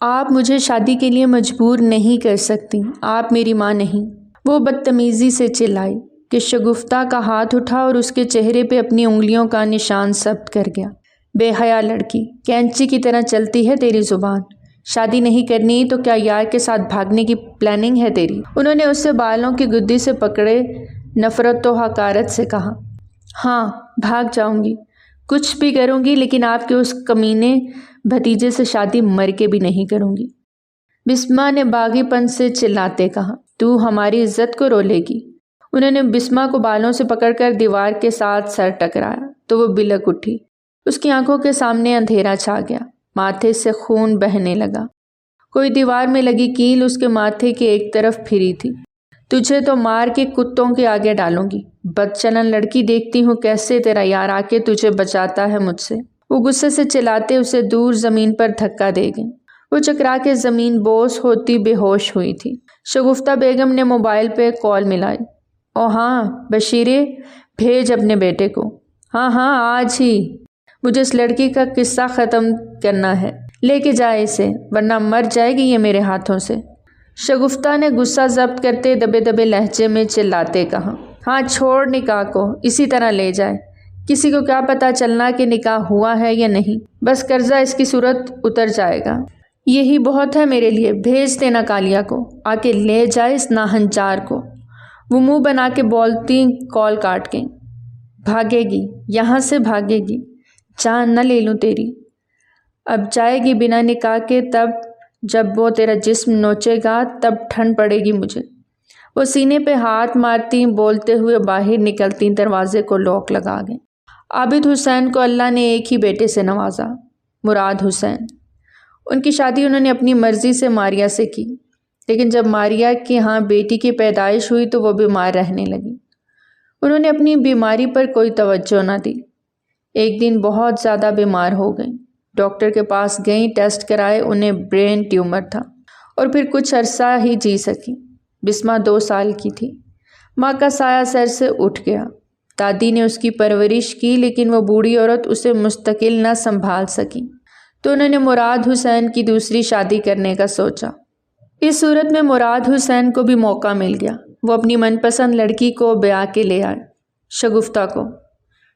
آپ مجھے شادی کے لیے مجبور نہیں کر سکتی، آپ میری ماں نہیں۔ وہ بدتمیزی سے چلائی کہ شگفتہ کا ہاتھ اٹھا اور اس کے چہرے پہ اپنی انگلیوں کا نشان ثبت کر گیا۔ بے حیا لڑکی، کینچی کی طرح چلتی ہے تیری زبان۔ شادی نہیں کرنی تو کیا یار کے ساتھ بھاگنے کی پلاننگ ہے تیری؟ انہوں نے اسے بالوں کی گدی سے پکڑے نفرت و حقارت سے کہا۔ ہاں، بھاگ جاؤں گی، کچھ بھی کروں گی، لیکن آپ کے اس کمینے بھتیجے سے شادی مر کے بھی نہیں کروں گی۔ بسما نے باغی پن سے چلاتے کہا۔ تو ہماری عزت کو رولے گی؟ انہوں نے بسما کو بالوں سے پکڑ کر دیوار کے ساتھ سر ٹکرایا تو وہ بلک اٹھی۔ اس کی آنکھوں کے سامنے اندھیرا چھا گیا، ماتھے سے خون بہنے لگا۔ کوئی دیوار میں لگی کیل اس کے ماتھے کی ایک طرف پھری تھی۔ تجھے تو مار کے کتوں کے آگے ڈالوں گی، بدچلن لڑکی، دیکھتی ہوں کیسے تیرا یار آ کے تجھے بچاتا ہے مجھ سے۔ وہ غصے سے چلاتے اسے دور زمین پر دھکا دے گئی۔ وہ چکرا کے زمین بوس ہوتی بے ہوش ہوئی تھی۔ شگفتہ بیگم نے موبائل پہ کال ملائی۔ او ہاں بشیرے، بھیج اپنے بیٹے کو۔ ہاں آج ہی، مجھے اس لڑکی کا قصہ ختم کرنا ہے، لے کے جائے اسے، ورنہ مر جائے گی یہ میرے ہاتھوں سے۔ شگفتہ نے غصہ ضبط کرتے دبے دبے لہجے میں چلاتے کہا۔ ہاں چھوڑ نکاح کو، اسی طرح لے جائے، کسی کو کیا پتا چلنا کہ نکاح ہوا ہے یا نہیں، بس قرضہ اس کی صورت اتر جائے گا، یہی بہت ہے میرے لیے۔ بھیج دینا کالیا کو، آ کے لے جائے اس ناہنچار کو۔ وہ منہ بنا کے بولتی کال کاٹ گئی۔ بھاگے گی یہاں سے، بھاگے گی، جان نہ لے لوں تیری۔ اب جائے گی بنا نکاح کے، تب جب وہ تیرا جسم نوچے گا تب ٹھنڈ پڑے گی مجھے۔ وہ سینے پہ ہاتھ مارتی بولتے ہوئے باہر نکلتی دروازے کو لوک لگا گئیں۔ عابد حسین کو اللہ نے ایک ہی بیٹے سے نوازا، مراد حسین۔ ان کی شادی انہوں نے اپنی مرضی سے ماریا سے کی، لیکن جب ماریا کے ہاں بیٹی کی پیدائش ہوئی تو وہ بیمار رہنے لگی۔ انہوں نے اپنی بیماری پر کوئی توجہ نہ دی۔ ایک دن بہت زیادہ بیمار ہو گئیں، ڈاکٹر کے پاس گئیں، ٹیسٹ کرائے، انہیں برین ٹیومر تھا، اور پھر کچھ عرصہ ہی جی سکی۔ بسما 2 سال کی تھی۔ ماں کا سایہ سر سے اٹھ گیا۔ دادی نے اس کی پرورش کی، لیکن وہ بوڑھی عورت اسے مستقل نہ سنبھال سکی، تو انہوں نے مراد حسین کی دوسری شادی کرنے کا سوچا۔ اس صورت میں مراد حسین کو بھی موقع مل گیا۔ وہ اپنی من پسند لڑکی کو بیاہ کے لے آئے، شگفتہ کو۔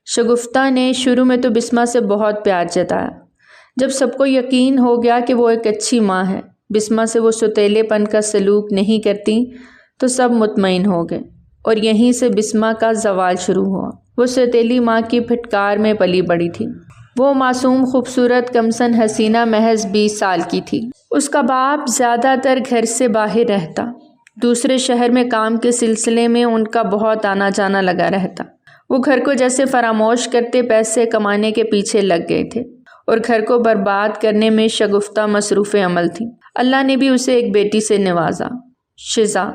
شگفتہ نے شروع میں تو بسما سے بہت پیار جتایا۔ جب سب کو یقین ہو گیا کہ وہ ایک اچھی ماں ہے، بسما سے وہ ستیلے پن کا سلوک نہیں کرتی، تو سب مطمئن ہو گئے، اور یہیں سے بسما کا زوال شروع ہوا۔ وہ ستیلی ماں کی پھٹکار میں پلی بڑی تھی۔ وہ معصوم خوبصورت کمسن حسینہ محض 20 سال کی تھی۔ اس کا باپ زیادہ تر گھر سے باہر رہتا، دوسرے شہر میں کام کے سلسلے میں ان کا بہت آنا جانا لگا رہتا۔ وہ گھر کو جیسے فراموش کرتے پیسے کمانے کے پیچھے لگ گئے تھے، اور گھر کو برباد کرنے میں شگفتہ مصروف عمل تھی۔ اللہ نے بھی اسے ایک بیٹی سے نوازا، شزا،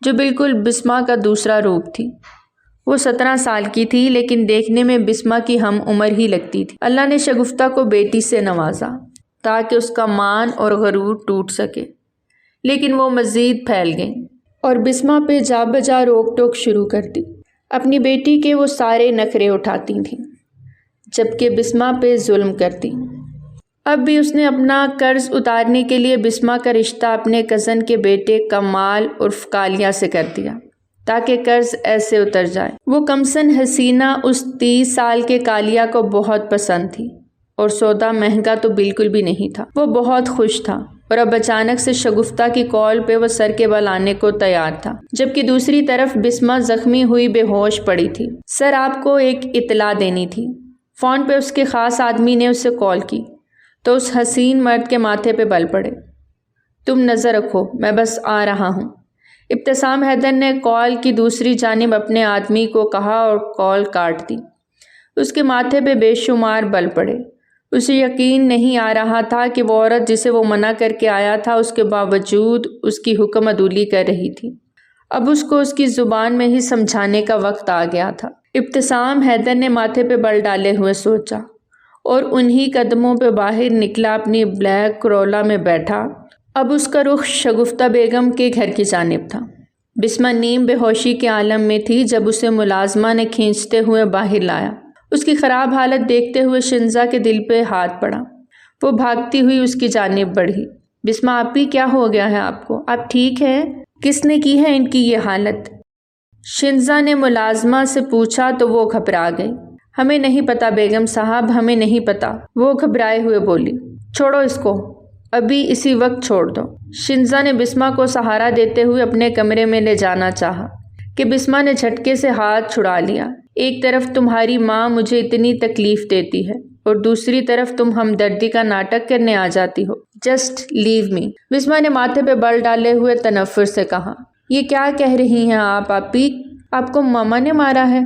جو بالکل بسما کا دوسرا روپ تھی۔ وہ 17 سال کی تھی، لیکن دیکھنے میں بسما کی ہم عمر ہی لگتی تھی۔ اللہ نے شگفتہ کو بیٹی سے نوازا تاکہ اس کا مان اور غرور ٹوٹ سکے، لیکن وہ مزید پھیل گئی اور بسما پہ جا بجا روک ٹوک شروع کر دی۔ اپنی بیٹی کے وہ سارے نخرے اٹھاتی تھیں، جبکہ بسما پہ ظلم کرتی۔ اب بھی اس نے اپنا قرض اتارنے کے لیے بسما کا رشتہ اپنے کزن کے بیٹے کمال عرف کالیا سے کر دیا تاکہ قرض ایسے اتر جائے۔ وہ کمسن حسینہ اس 30 سال کے کالیا کو بہت پسند تھی، اور سودا مہنگا تو بالکل بھی نہیں تھا۔ وہ بہت خوش تھا، اور اب اچانک سے شگفتہ کی کال پہ وہ سر کے بل آنے کو تیار تھا، جبکہ دوسری طرف بسما زخمی ہوئی بے ہوش پڑی تھی۔ سر، آپ کو ایک اطلاع دینی تھی۔ فون پہ اس کے خاص آدمی نے اسے کال کی تو اس حسین مرد کے ماتھے پہ بل پڑے۔ تم نظر رکھو، میں بس آ رہا ہوں۔ ابتسام حیدر نے کال کی دوسری جانب اپنے آدمی کو کہا اور کال کاٹ دی۔ اس کے ماتھے پہ بے شمار بل پڑے۔ اسے یقین نہیں آ رہا تھا کہ وہ عورت جسے وہ منع کر کے آیا تھا، اس کے باوجود اس کی حکم عدولی کر رہی تھی۔ اب اس کو اس کی زبان میں ہی سمجھانے کا وقت آ گیا تھا۔ ابتسام حیدر نے ماتھے پہ بل ڈالے ہوئے سوچا، اور انہی قدموں پہ باہر نکلا، اپنی بلیک کرولا میں بیٹھا۔ اب اس کا رخ شگفتہ بیگم کے گھر کی جانب تھا۔ بسما نیم بے ہوشی کے عالم میں تھی جب اسے ملازمہ نے کھینچتے ہوئے باہر لایا۔ اس کی خراب حالت دیکھتے ہوئے شنزا کے دل پہ ہاتھ پڑا۔ وہ بھاگتی ہوئی اس کی جانب بڑھی۔ بسما آپی کیا ہو گیا ہے آپ کو؟ آپ ٹھیک ہیں؟ کس نے کی ہے ان کی یہ حالت؟ شنزا نے ملازمہ سے پوچھا تو وہ گھبرا گئی۔ ہمیں نہیں پتا بیگم صاحب، ہمیں نہیں پتا، وہ گھبرائے ہوئے بولی۔ چھوڑو اس کو، ابھی اسی وقت چھوڑ دو۔ شنزا نے بسما کو سہارا دیتے ہوئے اپنے کمرے میں لے جانا چاہا کہ بسما نے جھٹکے سے ہاتھ چھڑا لیا۔ ایک طرف تمہاری ماں مجھے اتنی تکلیف دیتی ہے اور دوسری طرف تم ہمدردی کا ناٹک کرنے آ جاتی ہو۔ جسٹ لیو می، بسما نے ماتھے پہ بل ڈالے ہوئے تنفر سے کہا۔ یہ کیا کہہ رہی ہیں آپ آپی؟ آپ کو ماما نے مارا ہے؟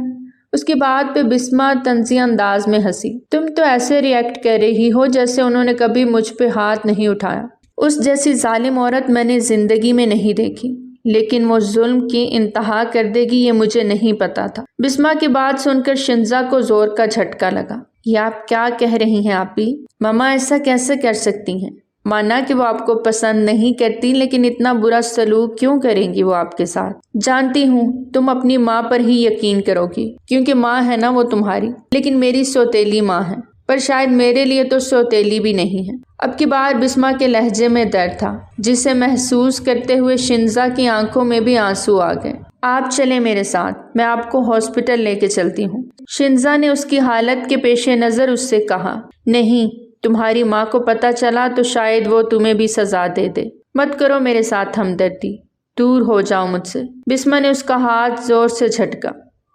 اس کی بات پہ بسما طنزی انداز میں ہنسی۔ تم تو ایسے ریئیکٹ کر رہی ہو جیسے انہوں نے کبھی مجھ پہ ہاتھ نہیں اٹھایا۔ اس جیسی ظالم عورت میں نے زندگی میں نہیں دیکھی، لیکن وہ ظلم کی انتہا کر دے گی یہ مجھے نہیں پتا تھا۔ بسما کی بات سن کر شنزا کو زور کا جھٹکا لگا۔ یہ آپ کیا کہہ رہی ہیں آپی؟ ماما ایسا کیسے کر سکتی ہیں؟ مانا کہ وہ آپ کو پسند نہیں کرتی، لیکن اتنا برا سلوک کیوں کریں گی وہ آپ کے ساتھ؟ جانتی ہوں تم اپنی ماں پر ہی یقین کرو گی، کیونکہ ماں ہے نا وہ تمہاری، لیکن میری سوتیلی ماں ہے، پر شاید میرے لیے تو سوتیلی بھی نہیں ہے۔ اب کی بار بسما کے لہجے میں درد تھا، جسے محسوس کرتے ہوئے شنزا کی آنکھوں میں بھی آنسو آ گئے۔ آپ چلیں میرے ساتھ، میں آپ کو ہاسپٹل لے کے چلتی ہوں۔ شنزا نے اس کی حالت کے پیش نظر اس سے کہا۔ نہیں، تمہاری ماں کو پتہ چلا تو شاید وہ تمہیں بھی سزا دے دے۔ مت کرو میرے ساتھ ہمدردی، دور ہو جاؤ مجھ سے۔ بسما نے اس کا ہاتھ زور سے جھٹکا۔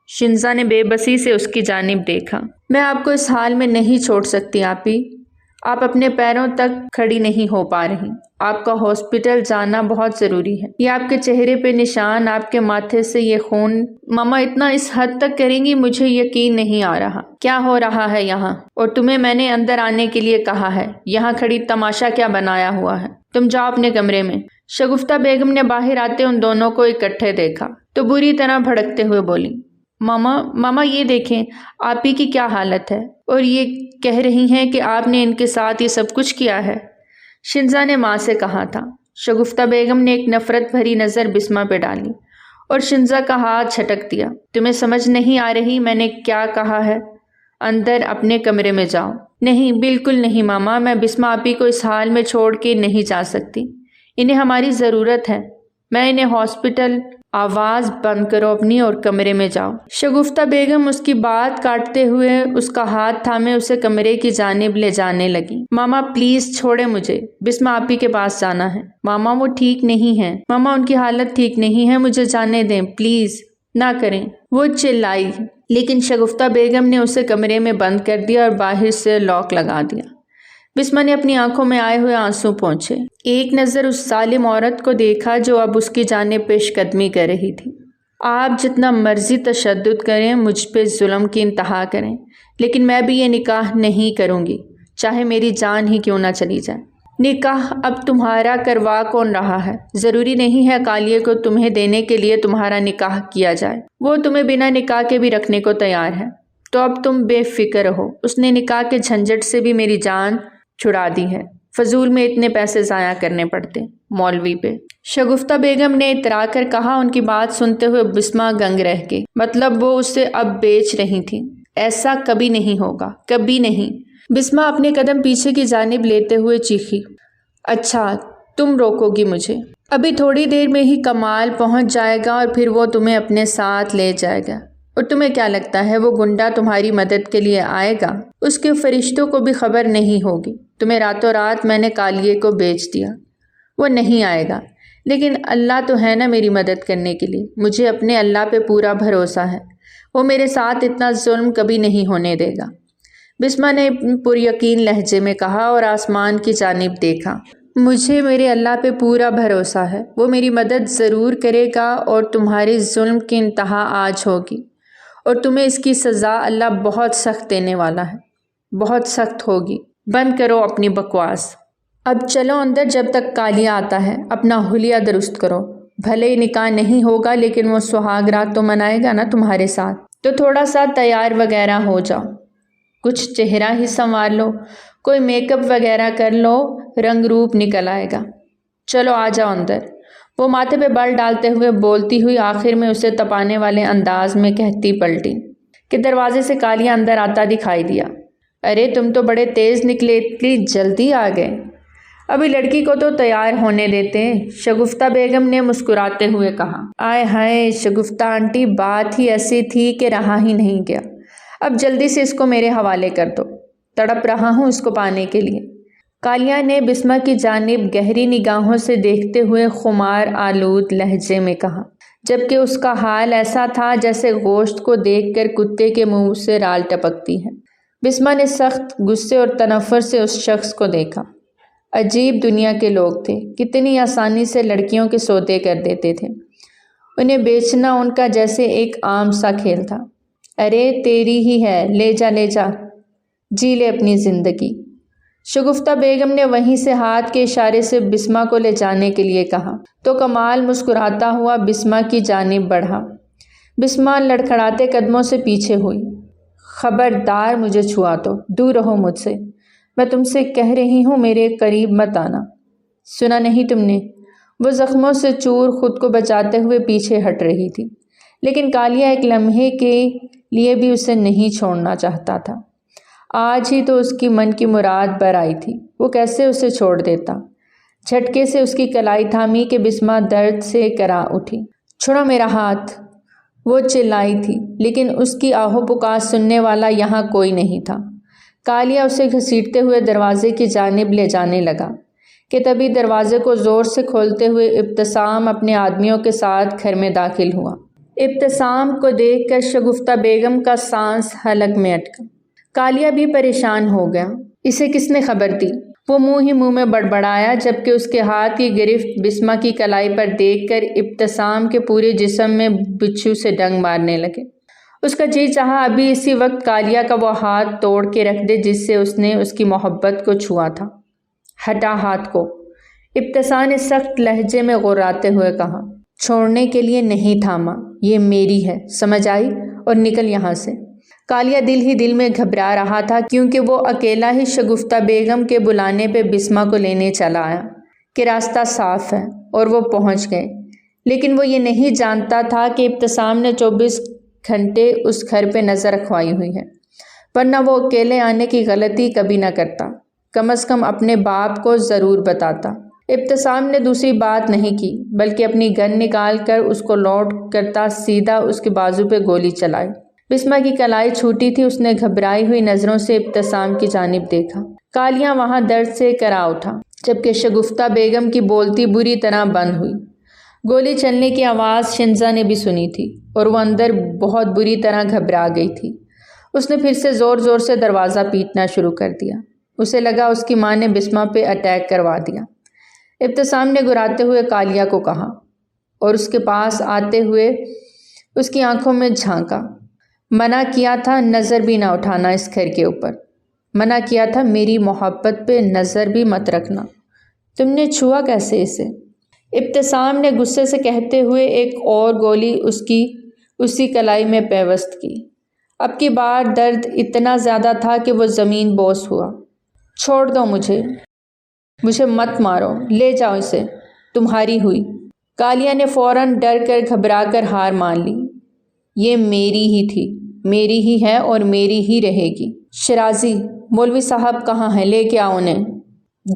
شنزا نے بے بسی سے اس کی جانب دیکھا۔ میں آپ کو اس حال میں نہیں چھوڑ سکتی آپی، آپ اپنے پیروں تک کھڑی نہیں ہو پا رہی، آپ کا ہاسپٹل جانا بہت ضروری ہے۔ یہ آپ کے چہرے پہ نشان، آپ کے ماتھے سے یہ خون، ماما اتنا اس حد تک کریں گی مجھے یقین نہیں آ رہا۔ کیا ہو رہا ہے یہاں؟ اور تمہیں میں نے اندر آنے کے لیے کہا ہے، یہاں کھڑی تماشا کیا بنایا ہوا ہے؟ تم جاؤ اپنے کمرے میں۔ شگفتہ بیگم نے باہر آتے ان دونوں کو اکٹھے دیکھا تو بری طرح بھڑکتے ہوئے بولی، ماما یہ دیکھیں آپی کی کیا حالت ہے، اور یہ کہہ رہی ہیں کہ آپ نے ان کے ساتھ یہ سب کچھ کیا ہے۔ شنزا نے ماں سے کہا تھا۔ شگفتہ بیگم نے ایک نفرت بھری نظر بسما پہ ڈالی اور شنزا کا ہاتھ جھٹک دیا۔ تمہیں سمجھ نہیں آ رہی میں نے کیا کہا ہے؟ اندر اپنے کمرے میں جاؤ۔ نہیں، بالکل نہیں ماما، میں بسما آپی کو اس حال میں چھوڑ کے نہیں جا سکتی، انہیں ہماری ضرورت ہے۔ میں انہیں ہاسپٹل، آواز بند کرو اپنی اور کمرے میں جاؤ۔ شگفتہ بیگم اس کی بات کاٹتے ہوئے اس کا ہاتھ تھامے اسے کمرے کی جانب لے جانے لگی۔ ماما پلیز چھوڑے مجھے، بسما آپی کے پاس جانا ہے۔ ماما وہ ٹھیک نہیں ہے، ماما ان کی حالت ٹھیک نہیں ہے، مجھے جانے دیں پلیز، نہ کریں، وہ چلائی، لیکن شگفتہ بیگم نے اسے کمرے میں بند کر دیا اور باہر سے لاک لگا دیا۔ بسما نے اپنی آنکھوں میں آئے ہوئے آنسو پونچھے۔ ایک نظر اس ظالم عورت کو دیکھا جو اب اس کی جانب پیش قدمی کر رہی تھی۔ آپ جتنا مرضی تشدد کریں، مجھ پہ ظلم کی انتہا کریں، لیکن میں بھی یہ نکاح نہیں کروں گی، چاہے میری جان ہی کیوں نہ چلی جائے۔ نکاح اب تمہارا کروا کون رہا ہے؟ ضروری نہیں ہے کالیے کو تمہیں دینے کے لیے تمہارا نکاح کیا جائے، وہ تمہیں بنا نکاح کے بھی رکھنے کو تیار ہے، تو اب تم بے فکر ہو۔ اس نے نکاح کے جھنجٹ سے بھی میری جان چھڑا دی ہے، فضول میں اتنے پیسے ضائع کرنے پڑتے مولوی پہ۔ شگفتہ بیگم نے اترا کر کہا۔ ان کی بات سنتے ہوئے بسما گنگ رہ گئی۔ مطلب وہ اسے اب بیچ رہی تھی؟ ایسا کبھی نہیں ہوگا، کبھی نہیں۔ بسما اپنے قدم پیچھے کی جانب لیتے ہوئے چیخی۔ اچھا تم روکو گی مجھے؟ ابھی تھوڑی دیر میں ہی کمال پہنچ جائے گا اور پھر وہ تمہیں اپنے ساتھ لے جائے گا، اور تمہیں کیا لگتا ہے وہ گنڈا تمہاری مدد کے لیے آئے گا؟ اس کے فرشتوں کو بھی خبر نہیں ہوگی تمہیں راتوں رات میں نے کالیے کو بیچ دیا۔ وہ نہیں آئے گا، لیکن اللہ تو ہے نا میری مدد کرنے کے لیے، مجھے اپنے اللہ پہ پورا بھروسہ ہے، وہ میرے ساتھ اتنا ظلم کبھی نہیں ہونے دے گا، بسما نے پر یقین لہجے میں کہا اور آسمان کی جانب دیکھا۔ مجھے میرے اللہ پہ پورا بھروسہ ہے، وہ میری مدد ضرور کرے گا اور تمہارے ظلم کی انتہا آج ہوگی، اور تمہیں اس کی سزا اللہ بہت سخت دینے والا ہے، بہت سخت ہوگی۔ بند کرو اپنی بکواس، اب چلو اندر جب تک کالیا آتا ہے، اپنا حلیہ درست کرو۔ بھلے نکاح نہیں ہوگا لیکن وہ سہاگ رات تو منائے گا نا تمہارے ساتھ، تو تھوڑا سا تیار وغیرہ ہو جاؤ، کچھ چہرہ ہی سنوار لو، کوئی میک اپ وغیرہ کر لو، رنگ روپ نکل آئے گا۔ چلو آ جاؤ اندر، وہ ماتھے پہ بل ڈالتے ہوئے بولتی ہوئی آخر میں اسے تپانے والے انداز میں کہتی پلٹی کہ دروازے سے کالیا اندر آتا دکھائی دیا۔ ارے تم تو بڑے تیز نکلے، اتنی جلدی آ گئے۔ ابھی لڑکی کو تو تیار ہونے دیتے، شگفتہ بیگم نے مسکراتے ہوئے کہا۔ آئے ہائے شگفتہ آنٹی، بات ہی ایسی تھی کہ رہا ہی نہیں گیا۔ اب جلدی سے اس کو میرے حوالے کر دو، تڑپ رہا ہوں اس کو پانے کے لیے۔ کالیا نے بسمہ کی جانب گہری نگاہوں سے دیکھتے ہوئے خمار آلود لہجے میں کہا، جبکہ اس کا حال ایسا تھا جیسے گوشت کو دیکھ کر کتے کے منہ سے رال ٹپکتی ہے۔ بسمہ نے سخت غصے اور تنفر سے اس شخص کو دیکھا۔ عجیب دنیا کے لوگ تھے، کتنی آسانی سے لڑکیوں کے سودے کر دیتے تھے۔ انہیں بیچنا ان کا جیسے ایک عام سا کھیل تھا۔ ارے تیری ہی ہے، لے جا لے جا، جی لے اپنی زندگی۔ شگفتہ بیگم نے وہیں سے ہاتھ کے اشارے سے بسمہ کو لے جانے کے لیے کہا تو کمال مسکراتا ہوا بسمہ کی جانب بڑھا۔ بسمہ لڑکھڑاتے قدموں سے پیچھے ہوئی۔ خبردار مجھے چھوا تو دور رہو مجھ سے، میں تم سے کہہ رہی ہوں میرے قریب مت آنا۔ سنا نہیں تم نے؟ وہ زخموں سے چور خود کو بچاتے ہوئے پیچھے ہٹ رہی تھی، لیکن کالیا ایک لمحے کے لیے بھی اسے نہیں چھوڑنا چاہتا تھا۔ آج ہی تو اس کی من کی مراد بر آئی تھی، وہ کیسے اسے چھوڑ دیتا؟ جھٹکے سے اس کی کلائی تھامی کہ بسمہ درد سے کرا اٹھی۔ چھوڑو میرا ہاتھ، وہ چلائی تھی، لیکن اس کی آہو پکار سننے والا یہاں کوئی نہیں تھا۔ کالیا اسے گھسیٹتے ہوئے دروازے کی جانب لے جانے لگا کہ تبھی دروازے کو زور سے کھولتے ہوئے ابتسام اپنے آدمیوں کے ساتھ گھر میں داخل ہوا۔ ابتسام کو دیکھ کر شگفتہ بیگم کا سانس حلق میں اٹکا۔ کالیا بھی پریشان ہو گیا، اسے کس نے خبر دی؟ وہ منہ ہی منہ میں بڑبڑایا، جبکہ اس کے ہاتھ کی گرفت بسمہ کی کلائی پر دیکھ کر ابتسام کے پورے جسم میں بچھو سے ڈنگ مارنے لگے۔ اس کا جی چاہا ابھی اسی وقت کالیا کا وہ ہاتھ توڑ کے رکھ دے جس سے اس نے اس کی محبت کو چھوا تھا۔ ہٹا ہاتھ کو، ابتسام نے سخت لہجے میں غراتے ہوئے کہا۔ چھوڑنے کے لیے نہیں تھاما، یہ میری ہے، سمجھ آئی؟ اور نکل یہاں سے۔ کالیا دل ہی دل میں گھبرا رہا تھا، کیونکہ وہ اکیلا ہی شگفتہ بیگم کے بلانے پہ بسمہ کو لینے چلا آیا کہ راستہ صاف ہے اور وہ پہنچ گئے۔ لیکن وہ یہ نہیں جانتا تھا کہ ابتسام نے 24 گھنٹے اس گھر پہ نظر رکھوائی ہوئی ہے، ورنہ وہ اکیلے آنے کی غلطی کبھی نہ کرتا، کم از کم اپنے باپ کو ضرور بتاتا۔ ابتسام نے دوسری بات نہیں کی، بلکہ اپنی گن نکال کر اس کو لوڈ کرتا سیدھا اس کے بازو پہ گولی چلائی۔ بسمہ کی کلائی چھوٹی تھی، اس نے گھبرائی ہوئی نظروں سے ابتسام کی جانب دیکھا۔ کالیا وہاں درد سے کرا اٹھا، جبکہ شگفتہ بیگم کی بولتی بری طرح بند ہوئی۔ گولی چلنے کی آواز شنزا نے بھی سنی تھی اور وہ اندر بہت بری طرح گھبرا گئی تھی۔ اس نے پھر سے زور زور سے دروازہ پیٹنا شروع کر دیا۔ اسے لگا اس کی ماں نے بسمہ پہ اٹیک کروا دیا۔ ابتسام نے گراتے ہوئے کالیا کو کہا اور اس کے پاس آتے ہوئے اس کی آنکھوں میں جھانکا۔ منع کیا تھا نظر بھی نہ اٹھانا اس گھر کے اوپر، منع کیا تھا میری محبت پہ نظر بھی مت رکھنا، تم نے چھوا کیسے اسے؟ ابتسام نے غصے سے کہتے ہوئے ایک اور گولی اسی کلائی میں پیوست کی۔ اب کی بار درد اتنا زیادہ تھا کہ وہ زمین بوس ہوا۔ چھوڑ دو مجھے مت مارو، لے جاؤ اسے، تمہاری ہوئی۔ کالیا نے فوراً ڈر کر گھبرا کر ہار مان لی۔ یہ میری ہی تھی، میری ہی ہے اور میری ہی رہے گی۔ شیرازی، مولوی صاحب کہاں ہیں؟ لے کے آؤ انہیں۔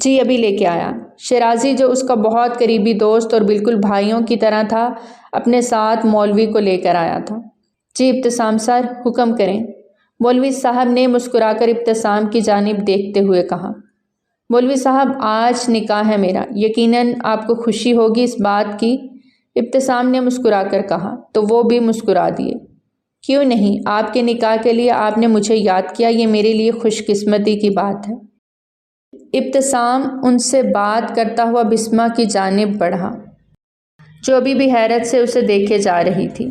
جی ابھی لے کے آیا۔ شیرازی جو اس کا بہت قریبی دوست اور بالکل بھائیوں کی طرح تھا، اپنے ساتھ مولوی کو لے کر آیا تھا۔ جی ابتسام سر، حکم کریں، مولوی صاحب نے مسکرا کر ابتسام کی جانب دیکھتے ہوئے کہا۔ مولوی صاحب آج نکاح ہے میرا، یقیناً آپ کو خوشی ہوگی اس بات کی، ابتسام نے مسکرا کر کہا تو وہ بھی مسکرا دیے۔ کیوں نہیں، آپ کے نکاح کے لیے آپ نے مجھے یاد کیا، یہ میرے لیے خوش قسمتی کی بات ہے۔ ابتسام ان سے بات کرتا ہوا بسمہ کی جانب بڑھا، جو ابھی بھی حیرت سے اسے دیکھے جا رہی تھی۔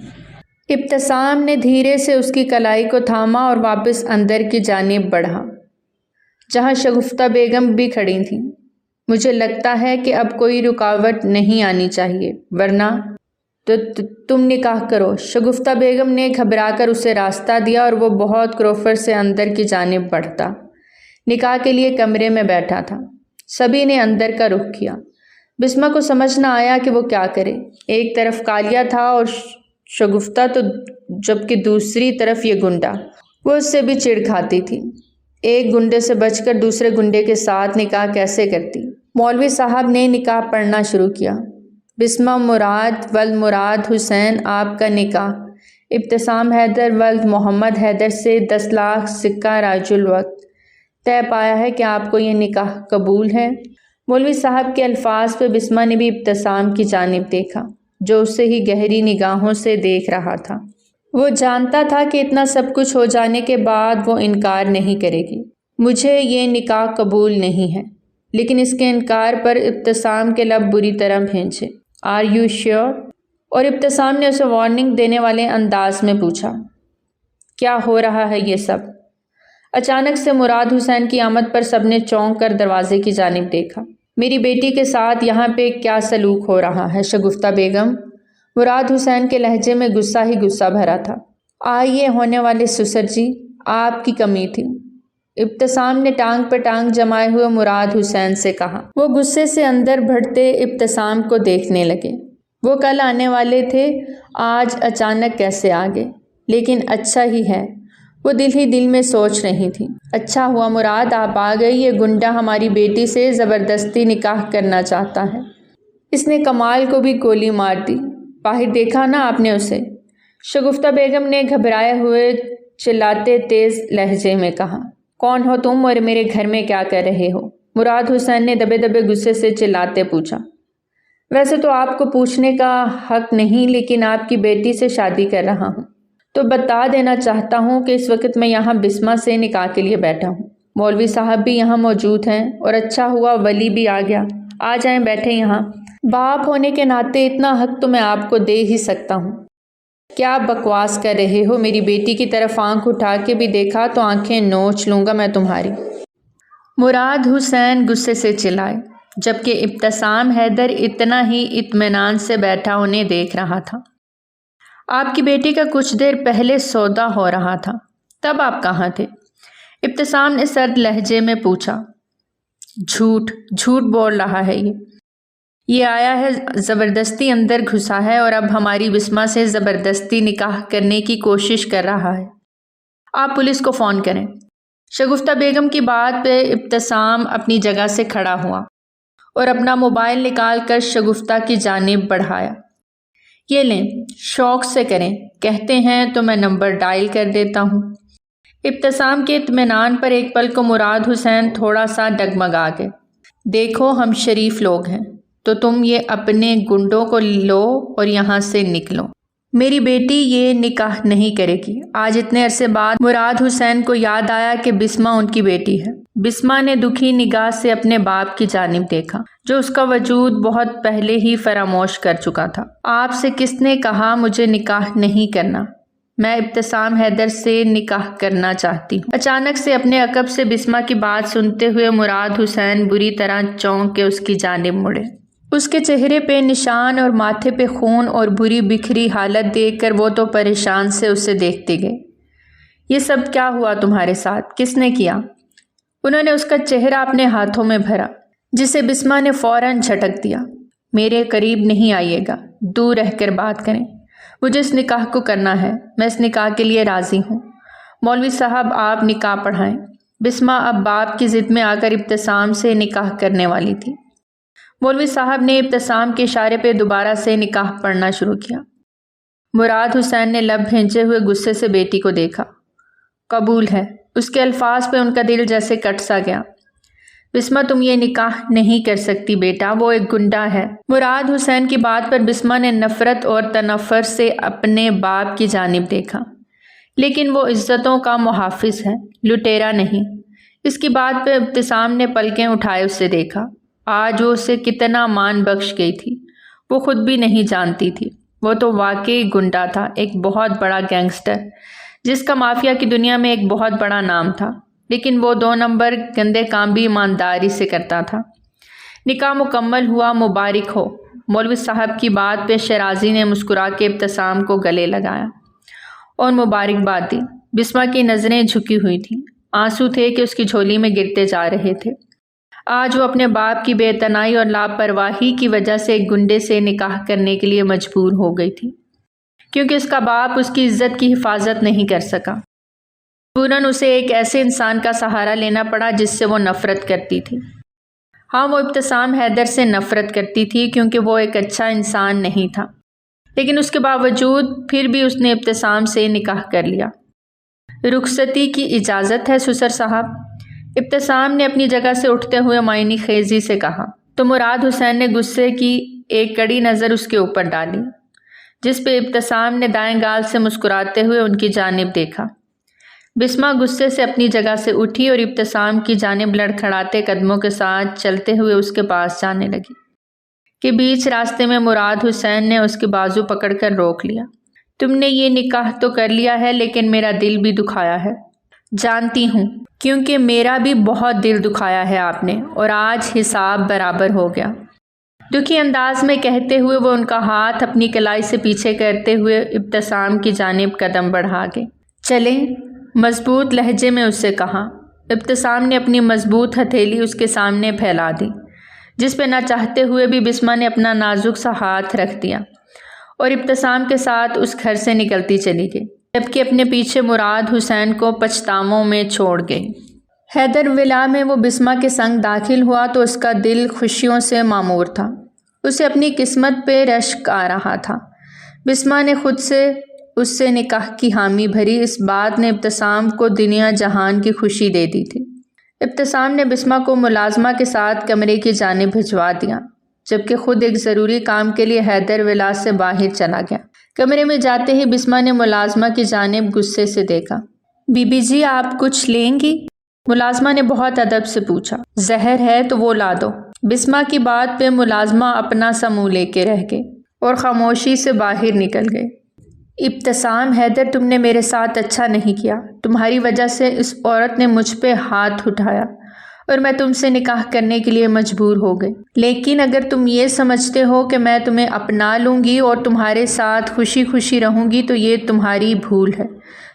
ابتسام نے دھیرے سے اس کی کلائی کو تھاما اور واپس اندر کی جانب بڑھا، جہاں شگفتہ بیگم بھی کھڑی تھیں۔ مجھے لگتا ہے کہ اب کوئی رکاوٹ نہیں آنی چاہیے، ورنہ تو تم نکاح کرو۔ شگفتہ بیگم نے گھبرا کر اسے راستہ دیا اور وہ بہت کروفر سے اندر کی جانب بڑھتا نکاح کے لیے کمرے میں بیٹھا تھا۔ سبھی نے اندر کا رخ کیا۔ بسمہ کو سمجھ نہ آیا کہ وہ کیا کرے۔ ایک طرف کالیا تھا اور شگفتہ تو جبکہ دوسری طرف یہ گنڈا۔ وہ اس سے بھی چڑ کھاتی تھی۔ ایک گنڈے سے بچ کر دوسرے گنڈے کے ساتھ نکاح کیسے کرتی؟ مولوی صاحب نے نکاح پڑھنا شروع کیا۔ بسمہ مراد ولد مراد حسین آپ کا نکاح ابتسام حیدر ولد محمد حیدر سے 10 لاکھ سکہ راج الوقت طے پایا ہے کہ آپ کو یہ نکاح قبول ہے۔ مولوی صاحب کے الفاظ پہ بسمہ نے بھی ابتسام کی جانب دیکھا جو اسے ہی گہری نگاہوں سے دیکھ رہا تھا۔ وہ جانتا تھا کہ اتنا سب کچھ ہو جانے کے بعد وہ انکار نہیں کرے گی۔ مجھے یہ نکاح قبول نہیں ہے، لیکن اس کے انکار پر ابتسام کے لب بری طرح بھینچے۔ Are you sure? اور ابتسام نے اسے وارننگ دینے والے انداز میں پوچھا، کیا ہو رہا ہے یہ سب؟ اچانک سے مراد حسین کی آمد پر سب نے چونک کر دروازے کی جانب دیکھا۔ میری بیٹی کے ساتھ یہاں پہ کیا سلوک ہو رہا ہے شگفتہ بیگم؟ مراد حسین کے لہجے میں غصہ ہی غصہ بھرا تھا۔ آئیے ہونے والے سسر جی، آپ کی کمی تھی، ابتسام نے ٹانگ پر ٹانگ جمائے ہوئے مراد حسین سے کہا۔ وہ غصے سے اندر بڑھتے ابتسام کو دیکھنے لگے۔ وہ کل آنے والے تھے، آج اچانک کیسے آ گئے؟ لیکن اچھا ہی ہے، وہ دل ہی دل میں سوچ رہی تھی۔ اچھا ہوا مراد آپ آ گئی، یہ گنڈا ہماری بیٹی سے زبردستی نکاح کرنا چاہتا ہے۔ اس نے کمال کو بھی گولی مار دی، باہر دیکھا نا آپ نے اسے؟ شگفتہ بیگم نے گھبرائے ہوئے چلاتے تیز لہجے میں کہا۔ کون ہو تم اور میرے گھر میں کیا کر رہے ہو؟ مراد حسین نے دبے دبے غصے سے چلاتے پوچھا۔ ویسے تو آپ کو پوچھنے کا حق نہیں، لیکن آپ کی بیٹی سے شادی کر رہا ہوں تو بتا دینا چاہتا ہوں کہ اس وقت میں یہاں بسمہ سے نکاح کے لیے بیٹھا ہوں۔ مولوی صاحب بھی یہاں موجود ہیں اور اچھا ہوا ولی بھی آ گیا۔ آ جائیں، بیٹھیں یہاں۔ باپ ہونے کے ناطے اتنا حق تو میں آپ کو دے ہی سکتا ہوں۔ کیا بکواس کر رہے ہو؟ میری بیٹی کی طرف آنکھ اٹھا کے بھی دیکھا تو آنکھیں نوچ لوں گا میں تمہاری۔ مراد حسین غصے سے چلائے، جبکہ ابتسام حیدر اتنا ہی اطمینان سے بیٹھا انہیں دیکھ رہا تھا۔ آپ کی بیٹی کا کچھ دیر پہلے سودا ہو رہا تھا، تب آپ کہاں تھے؟ ابتسام نے سرد لہجے میں پوچھا۔ جھوٹ بول رہا ہے یہ آیا ہے، زبردستی اندر گھسا ہے اور اب ہماری بسمہ سے زبردستی نکاح کرنے کی کوشش کر رہا ہے۔ آپ پولیس کو فون کریں۔ شگفتہ بیگم کی بات پہ ابتسام اپنی جگہ سے کھڑا ہوا اور اپنا موبائل نکال کر شگفتہ کی جانب بڑھایا۔ یہ لیں، شوق سے کریں، کہتے ہیں تو میں نمبر ڈائل کر دیتا ہوں۔ ابتسام کے اطمینان پر ایک پل کو مراد حسین تھوڑا سا ڈگمگا گئے۔ دیکھو ہم شریف لوگ ہیں تو تم یہ اپنے گنڈوں کو لو اور یہاں سے نکلو۔ میری بیٹی یہ نکاح نہیں کرے گی۔ آج اتنے عرصے بعد مراد حسین کو یاد آیا کہ بسمہ ان کی بیٹی ہے۔ بسمہ نے دکھی نگاہ سے اپنے باپ کی جانب دیکھا جو اس کا وجود بہت پہلے ہی فراموش کر چکا تھا۔ آپ سے کس نے کہا مجھے نکاح نہیں کرنا؟ میں ابتسام حیدر سے نکاح کرنا چاہتی ہوں۔ اچانک سے اپنے عقب سے بسمہ کی بات سنتے ہوئے مراد حسین بری طرح چونک کے اس کی جانب مڑے۔ اس کے چہرے پہ نشان اور ماتھے پہ خون اور بری بکھری حالت دیکھ کر وہ تو پریشان سے اسے دیکھتے گئے۔ یہ سب کیا ہوا تمہارے ساتھ؟ کس نے کیا؟ انہوں نے اس کا چہرہ اپنے ہاتھوں میں بھرا، جسے بسمہ نے فوراً جھٹک دیا۔ میرے قریب نہیں آئیے گا، دور رہ کر بات کریں۔ مجھے اس نکاح کو کرنا ہے، میں اس نکاح کے لیے راضی ہوں۔ مولوی صاحب آپ نکاح پڑھائیں۔ بسمہ اب باپ کی ضد میں آ کر ابتسام سے نکاح کرنے والی تھی۔ مولوی صاحب نے ابتسام کے اشارے پہ دوبارہ سے نکاح پڑھنا شروع کیا۔ مراد حسین نے لب بھینچے ہوئے غصے سے بیٹی کو دیکھا۔ قبول ہے۔ اس کے الفاظ پہ ان کا دل جیسے کٹ سا گیا۔ بسمہ تم یہ نکاح نہیں کر سکتی بیٹا، وہ ایک گنڈا ہے۔ مراد حسین کی بات پر بسمہ نے نفرت اور تنفر سے اپنے باپ کی جانب دیکھا، لیکن وہ عزتوں کا محافظ ہے، لٹیرا نہیں۔ اس کی بات پہ ابتسام نے پلکیں اٹھائے اسے دیکھا۔ آج وہ اسے کتنا مان بخش گئی تھی وہ خود بھی نہیں جانتی تھی۔ وہ تو واقعی گنڈا تھا، ایک بہت بڑا گینگسٹر جس کا مافیا کی دنیا میں ایک بہت بڑا نام تھا، لیکن وہ 2 نمبر گندے کام بھی ایمانداری سے کرتا تھا۔ نکاح مکمل ہوا، مبارک ہو۔ مولوی صاحب کی بات پہ شیرازی نے مسکرا کے ابتسام کو گلے لگایا اور مبارکباد دی۔ بسمہ کی نظریں جھکی ہوئی تھیں، آنسو تھے کہ اس کی جھولی میں گرتے جا رہے تھے۔ آج وہ اپنے باپ کی بے اعتنائی اور لاپرواہی کی وجہ سے ایک گنڈے سے نکاح کرنے کے لیے مجبور ہو گئی تھی، کیونکہ اس کا باپ اس کی عزت کی حفاظت نہیں کر سکا۔ مجبوراً اسے ایک ایسے انسان کا سہارا لینا پڑا جس سے وہ نفرت کرتی تھی۔ ہاں، وہ ابتسام حیدر سے نفرت کرتی تھی کیونکہ وہ ایک اچھا انسان نہیں تھا، لیکن اس کے باوجود پھر بھی اس نے ابتسام سے نکاح کر لیا۔ رخصتی کی اجازت ہے سسر صاحب؟ ابتسام نے اپنی جگہ سے اٹھتے ہوئے معانی خیزی سے کہا تو مراد حسین نے غصے کی ایک کڑی نظر اس کے اوپر ڈالی، جس پہ ابتسام نے دائیں گال سے مسکراتے ہوئے ان کی جانب دیکھا۔ بسمہ غصے سے اپنی جگہ سے اٹھی اور ابتسام کی جانب لڑکھڑاتے قدموں کے ساتھ چلتے ہوئے اس کے پاس جانے لگی کہ بیچ راستے میں مراد حسین نے اس کے بازو پکڑ کر روک لیا۔ تم نے یہ نکاح تو کر لیا ہے لیکن میرا دل بھی دکھایا ہے۔ جانتی ہوں، کیونکہ میرا بھی بہت دل دکھایا ہے آپ نے، اور آج حساب برابر ہو گیا۔ دکھی انداز میں کہتے ہوئے وہ ان کا ہاتھ اپنی کلائی سے پیچھے کرتے ہوئے ابتسام کی جانب قدم بڑھا گئے۔ چلیں، مضبوط لہجے میں اس سے کہا۔ ابتسام نے اپنی مضبوط ہتھیلی اس کے سامنے پھیلا دی، جس پہ نہ چاہتے ہوئے بھی بسمہ نے اپنا نازک سا ہاتھ رکھ دیا اور ابتسام کے ساتھ اس گھر سے نکلتی چلی گئی، جبکہ اپنے پیچھے مراد حسین کو پچھتاووں میں چھوڑ گئی۔ حیدر ولا میں وہ بسمہ کے سنگ داخل ہوا تو اس کا دل خوشیوں سے معمور تھا۔ اسے اپنی قسمت پہ رشک آ رہا تھا۔ بسمہ نے خود سے اس سے نکاح کی حامی بھری، اس بات نے ابتسام کو دنیا جہان کی خوشی دے دی تھی۔ ابتسام نے بسمہ کو ملازمہ کے ساتھ کمرے کی جانب بھجوا دیا، جبکہ خود ایک ضروری کام کے لیے حیدر ولا سے باہر چلا گیا۔ کمرے میں جاتے ہی بسمہ نے ملازمہ کی جانب غصے سے دیکھا۔ بی بی جی، آپ کچھ لیں گی؟ ملازمہ نے بہت ادب سے پوچھا۔ زہر ہے تو وہ لا دو۔ بسمہ کی بات پہ ملازمہ اپنا سا منہ لے کے رہ گئے اور خاموشی سے باہر نکل گئے۔ ابتسام، حیدر تم نے میرے ساتھ اچھا نہیں کیا۔ تمہاری وجہ سے اس عورت نے مجھ پہ ہاتھ اٹھایا اور میں تم سے نکاح کرنے کے لیے مجبور ہو گئی۔ لیکن اگر تم یہ سمجھتے ہو کہ میں تمہیں اپنا لوں گی اور تمہارے ساتھ خوشی خوشی رہوں گی تو یہ تمہاری بھول ہے۔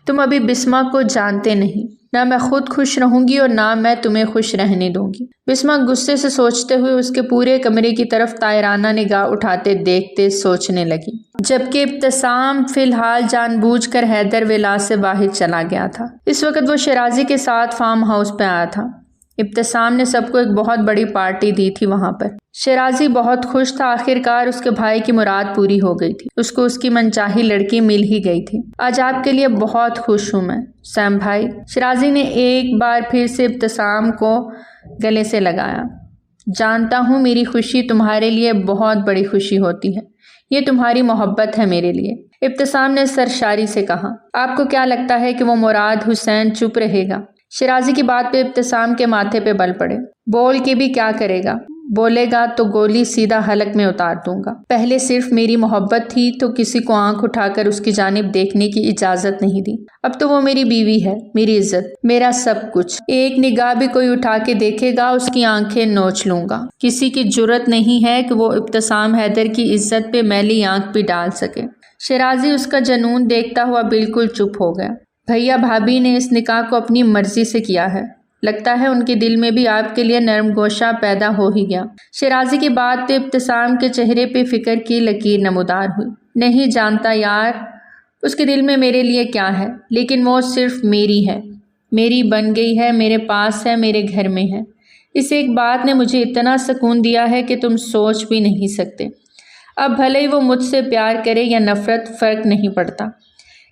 تم ابھی بسمہ کو جانتے نہیں، نہ میں خود خوش رہوں گی اور نہ میں تمہیں خوش رہنے دوں گی۔ بسمہ غصے سے سوچتے ہوئے اس کے پورے کمرے کی طرف طائرانہ نگاہ اٹھاتے دیکھتے سوچنے لگی، جبکہ ابتسام فی الحال جان بوجھ کر حیدر ولا سے باہر چلا گیا تھا۔ اس وقت وہ شیرازی کے ساتھ فارم ہاؤس پہ آیا تھا۔ ابتسام نے سب کو ایک بہت بڑی پارٹی دی تھی وہاں پر۔ شیرازی بہت خوش تھا، آخرکار اس کے بھائی کی مراد پوری ہو گئی تھی، اس کو اس کی منچاہی لڑکی مل ہی گئی تھی۔ آج آپ کے لیے بہت خوش ہوں میں سیم بھائی۔ شیرازی نے ایک بار پھر سے ابتسام کو گلے سے لگایا۔ جانتا ہوں میری خوشی تمہارے لیے بہت بڑی خوشی ہوتی ہے، یہ تمہاری محبت ہے میرے لیے، ابتسام نے سرشاری سے کہا۔ آپ کو کیا لگتا ہے کہ وہ مراد حسین چپ رہے گا؟ شیرازی کی بات پہ ابتسام کے ماتھے پہ بل پڑے۔ بول کے بھی کیا کرے گا؟ بولے گا تو گولی سیدھا حلق میں اتار دوں گا۔ پہلے صرف میری محبت تھی تو کسی کو آنکھ اٹھا کر اس کی جانب دیکھنے کی اجازت نہیں دی، اب تو وہ میری بیوی ہے، میری عزت، میرا سب کچھ۔ ایک نگاہ بھی کوئی اٹھا کے دیکھے گا اس کی آنکھیں نوچ لوں گا۔ کسی کی جرأت نہیں ہے کہ وہ ابتسام حیدر کی عزت پہ میلی آنکھ بھی ڈال سکے۔ شیرازی اس کا جنون دیکھتا ہوا بالکل چپ ہو گیا۔ بھیا بھابھی نے اس نکاح کو اپنی مرضی سے کیا ہے، لگتا ہے ان کے دل میں بھی آپ کے لیے نرم گوشہ پیدا ہو ہی گیا۔ شیرازی کی بات پہ ابتسام کے چہرے پہ فکر کی لکیر نمودار ہوئی۔ نہیں جانتا یار اس کے دل میں میرے لیے کیا ہے، لیکن وہ صرف میری ہے، میری بن گئی ہے، میرے پاس ہے، میرے گھر میں ہے۔ اس ایک بات نے مجھے اتنا سکون دیا ہے کہ تم سوچ بھی نہیں سکتے۔ اب بھلے ہی وہ مجھ سے پیار کرے یا نفرت، فرق نہیں پڑتا۔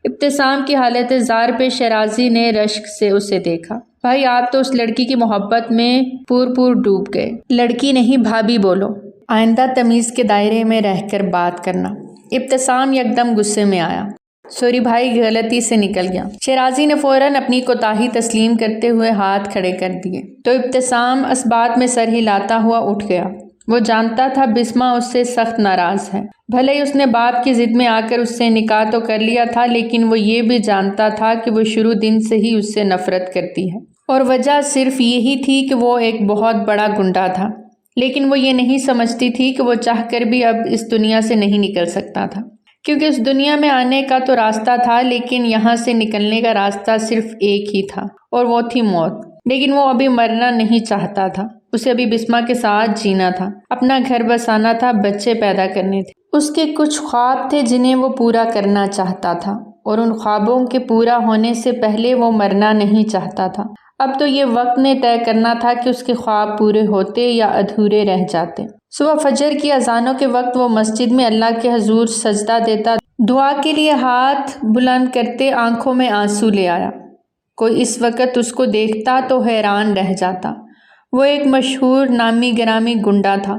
ابتسام کی حالت زار پہ شیرازی نے رشک سے اسے دیکھا۔ بھائی آپ تو اس لڑکی کی محبت میں پور ڈوب گئے۔ لڑکی نہیں بھابھی بولو، آئندہ تمیز کے دائرے میں رہ کر بات کرنا۔ ابتسام یکدم غصے میں آیا۔ سوری بھائی، غلطی سے نکل گیا۔ شیرازی نے فوراً اپنی کوتاہی تسلیم کرتے ہوئے ہاتھ کھڑے کر دیے تو ابتسام اس بات میں سر ہلاتا ہوا اٹھ گیا۔ وہ جانتا تھا بسمہ اس سے سخت ناراض ہے، بھلے ہی اس نے باپ کی ضد میں آ کر اس سے نکاح تو کر لیا تھا، لیکن وہ یہ بھی جانتا تھا کہ وہ شروع دن سے ہی اس سے نفرت کرتی ہے، اور وجہ صرف یہی تھی کہ وہ ایک بہت بڑا گنڈا تھا۔ لیکن وہ یہ نہیں سمجھتی تھی کہ وہ چاہ کر بھی اب اس دنیا سے نہیں نکل سکتا تھا، کیونکہ اس دنیا میں آنے کا تو راستہ تھا، لیکن یہاں سے نکلنے کا راستہ صرف ایک ہی تھا، اور وہ تھی موت۔ لیکن وہ ابھی مرنا نہیں چاہتا تھا، اسے ابھی بسمہ کے ساتھ جینا تھا، اپنا گھر بسانا تھا، بچے پیدا کرنے تھے۔ اس کے کچھ خواب تھے جنہیں وہ پورا کرنا چاہتا تھا، اور ان خوابوں کے پورا ہونے سے پہلے وہ مرنا نہیں چاہتا تھا۔ اب تو یہ وقت نے طے کرنا تھا کہ اس کے خواب پورے ہوتے یا ادھورے رہ جاتے۔ صبح فجر کی اذانوں کے وقت وہ مسجد میں اللہ کے حضور سجدہ دیتا، دعا کے لیے ہاتھ بلند کرتے آنکھوں میں آنسو لے آیا۔ کوئی اس وقت اس کو دیکھتا تو حیران رہ جاتا۔ وہ ایک مشہور نامی گرامی گنڈا تھا،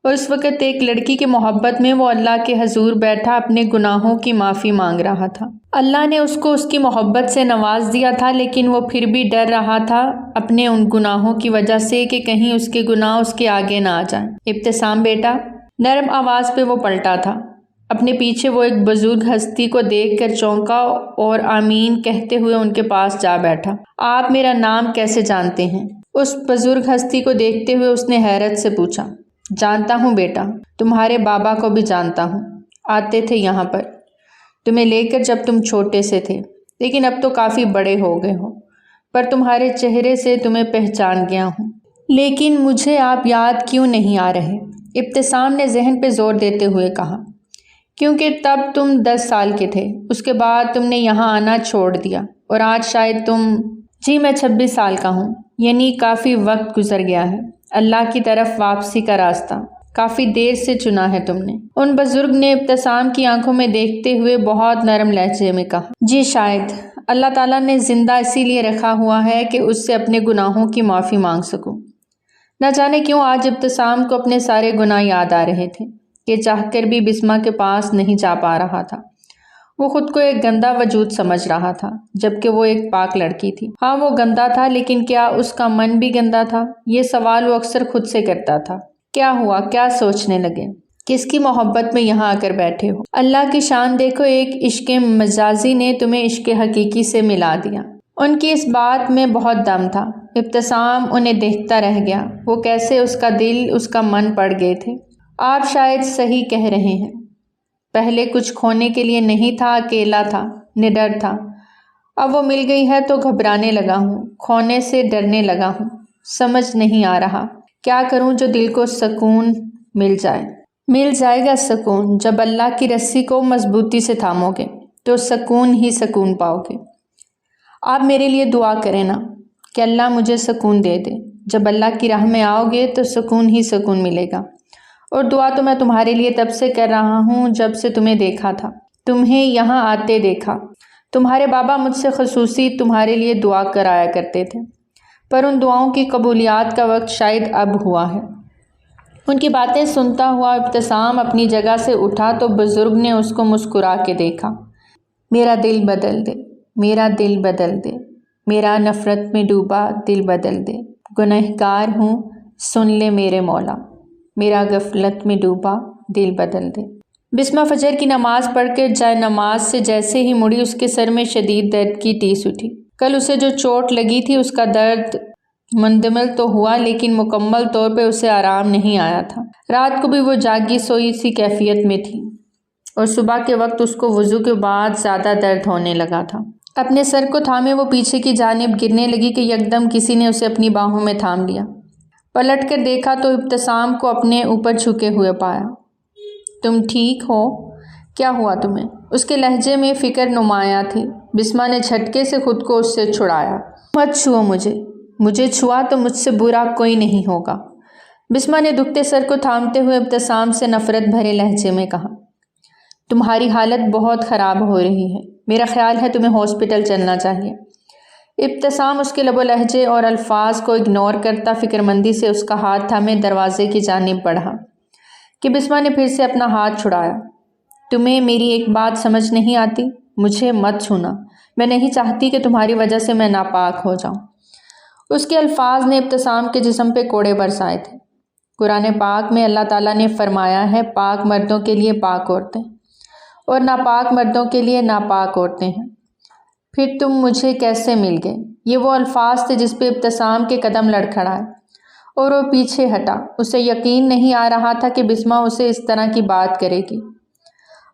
اور اس وقت ایک لڑکی کی محبت میں وہ اللہ کے حضور بیٹھا اپنے گناہوں کی معافی مانگ رہا تھا۔ اللہ نے اس کو اس کی محبت سے نواز دیا تھا، لیکن وہ پھر بھی ڈر رہا تھا اپنے ان گناہوں کی وجہ سے کہ کہیں اس کے گناہ اس کے آگے نہ آ جائیں۔ ابتسام بیٹا، نرم آواز پہ وہ پلٹا تھا۔ اپنے پیچھے وہ ایک بزرگ ہستی کو دیکھ کر چونکا اور آمین کہتے ہوئے ان کے پاس جا بیٹھا۔ آپ میرا نام کیسے جانتے ہیں؟ اس بزرگ ہستی کو دیکھتے ہوئے اس نے حیرت سے پوچھا۔ جانتا ہوں بیٹا، تمہارے بابا کو بھی جانتا ہوں، آتے تھے یہاں پر تمہیں لے کر جب تم چھوٹے سے تھے، لیکن اب تو کافی بڑے ہو گئے ہو، پر تمہارے چہرے سے تمہیں پہچان گیا ہوں۔ لیکن مجھے آپ یاد کیوں نہیں آ رہے؟ ابتسام نے ذہن پہ زور دیتے ہوئے کہا۔ کیونکہ تب تم 10 سال کے تھے، اس کے بعد تم نے یہاں آنا چھوڑ دیا، اور آج شاید تم… جی میں 26 سال کا ہوں، یعنی کافی وقت گزر گیا ہے۔ اللہ کی طرف واپسی کا راستہ کافی دیر سے چنا ہے تم نے۔ ان بزرگ نے ابتسام کی آنکھوں میں دیکھتے ہوئے بہت نرم لہجے میں کہا۔ جی شاید اللہ تعالیٰ نے زندہ اسی لیے رکھا ہوا ہے کہ اس سے اپنے گناہوں کی معافی مانگ سکوں۔ نہ جانے کیوں آج ابتسام کو اپنے سارے گناہ یاد آ رہے تھے کہ چاہ کر بھی بسمہ کے پاس نہیں جا پا رہا تھا۔ وہ خود کو ایک گندا وجود سمجھ رہا تھا، جبکہ وہ ایک پاک لڑکی تھی۔ ہاں وہ گندا تھا، لیکن کیا اس کا من بھی گندا تھا؟ یہ سوال وہ اکثر خود سے کرتا تھا۔ کیا ہوا؟ کیا سوچنے لگے؟ کس کی محبت میں یہاں آ کر بیٹھے ہو؟ اللہ کی شان دیکھو، ایک عشق مجازی نے تمہیں عشق حقیقی سے ملا دیا۔ ان کی اس بات میں بہت دم تھا۔ ابتسام انہیں دیکھتا رہ گیا، وہ کیسے اس کا دل، اس کا من پڑ گئے تھے۔ آپ شاید صحیح کہہ رہے ہیں، پہلے کچھ کھونے کے لیے نہیں تھا، اکیلا تھا، نڈر تھا۔ اب وہ مل گئی ہے تو گھبرانے لگا ہوں، کھونے سے ڈرنے لگا ہوں۔ سمجھ نہیں آ رہا کیا کروں جو دل کو سکون مل جائے۔ مل جائے گا سکون، جب اللہ کی رسی کو مضبوطی سے تھامو گے تو سکون ہی سکون پاؤ گے۔ آپ میرے لیے دعا کریں نا کہ اللہ مجھے سکون دے دے۔ جب اللہ کی راہ میں آؤ گے تو سکون ہی سکون ملے گا۔ اور دعا تو میں تمہارے لیے تب سے کر رہا ہوں جب سے تمہیں دیکھا تھا، تمہیں یہاں آتے دیکھا۔ تمہارے بابا مجھ سے خصوصی تمہارے لیے دعا کرایا کرتے تھے، پر ان دعاؤں کی قبولیات کا وقت شاید اب ہوا ہے۔ ان کی باتیں سنتا ہوا ابتسام اپنی جگہ سے اٹھا تو بزرگ نے اس کو مسکرا کے دیکھا۔ میرا دل بدل دے، میرا دل بدل دے، میرا نفرت میں ڈوبا دل بدل دے، گنہگار ہوں سن لے میرے مولا، میرا غفلت میں ڈوبا دل بدل دے۔ بسمہ فجر کی نماز پڑھ کر جائے نماز سے جیسے ہی مڑی، اس کے سر میں شدید درد کی ٹیس اٹھی۔ کل اسے جو چوٹ لگی تھی اس کا درد مندمل تو ہوا، لیکن مکمل طور پہ اسے آرام نہیں آیا تھا۔ رات کو بھی وہ جاگی سوئی سی کیفیت میں تھی، اور صبح کے وقت اس کو وضو کے بعد زیادہ درد ہونے لگا تھا۔ اپنے سر کو تھامے وہ پیچھے کی جانب گرنے لگی کہ یکدم کسی نے اسے اپنی باہوں میں تھام لیا۔ پلٹ کر دیکھا تو ابتسام کو اپنے اوپر جھکے ہوئے پایا۔ تم ٹھیک ہو؟ کیا ہوا تمہیں؟ اس کے لہجے میں فکر نمایاں تھی۔ بسمہ نے جھٹکے سے خود کو اس سے چھڑایا۔ مت چھو مجھے چھوا تو مجھ سے برا کوئی نہیں ہوگا۔ بسمہ نے دکھتے سر کو تھامتے ہوئے ابتسام سے نفرت بھرے لہجے میں کہا۔ تمہاری حالت بہت خراب ہو رہی ہے، میرا خیال ہے تمہیں ہاسپٹل چلنا چاہیے۔ ابتسام اس کے لب و لہجے اور الفاظ کو اگنور کرتا فکرمندی سے اس کا ہاتھ تھامے دروازے کی جانب بڑھا کہ بسمہ نے پھر سے اپنا ہاتھ چھڑایا۔ تمہیں میری ایک بات سمجھ نہیں آتی؟ مجھے مت چھونا، میں نہیں چاہتی کہ تمہاری وجہ سے میں ناپاک ہو جاؤں۔ اس کے الفاظ نے ابتسام کے جسم پہ کوڑے برسائے تھے۔ قرآن پاک میں اللہ تعالیٰ نے فرمایا ہے، پاک مردوں کے لیے پاک عورتیں اور ناپاک مردوں کے لیے ناپاک عورتیں ہیں۔ پھر تم مجھے کیسے مل گئے؟ یہ وہ الفاظ تھے جس پہ ابتسام کے قدم لڑکھڑائے اور وہ پیچھے ہٹا۔ اسے یقین نہیں آ رہا تھا کہ بسمہ اسے اس طرح کی بات کرے گی۔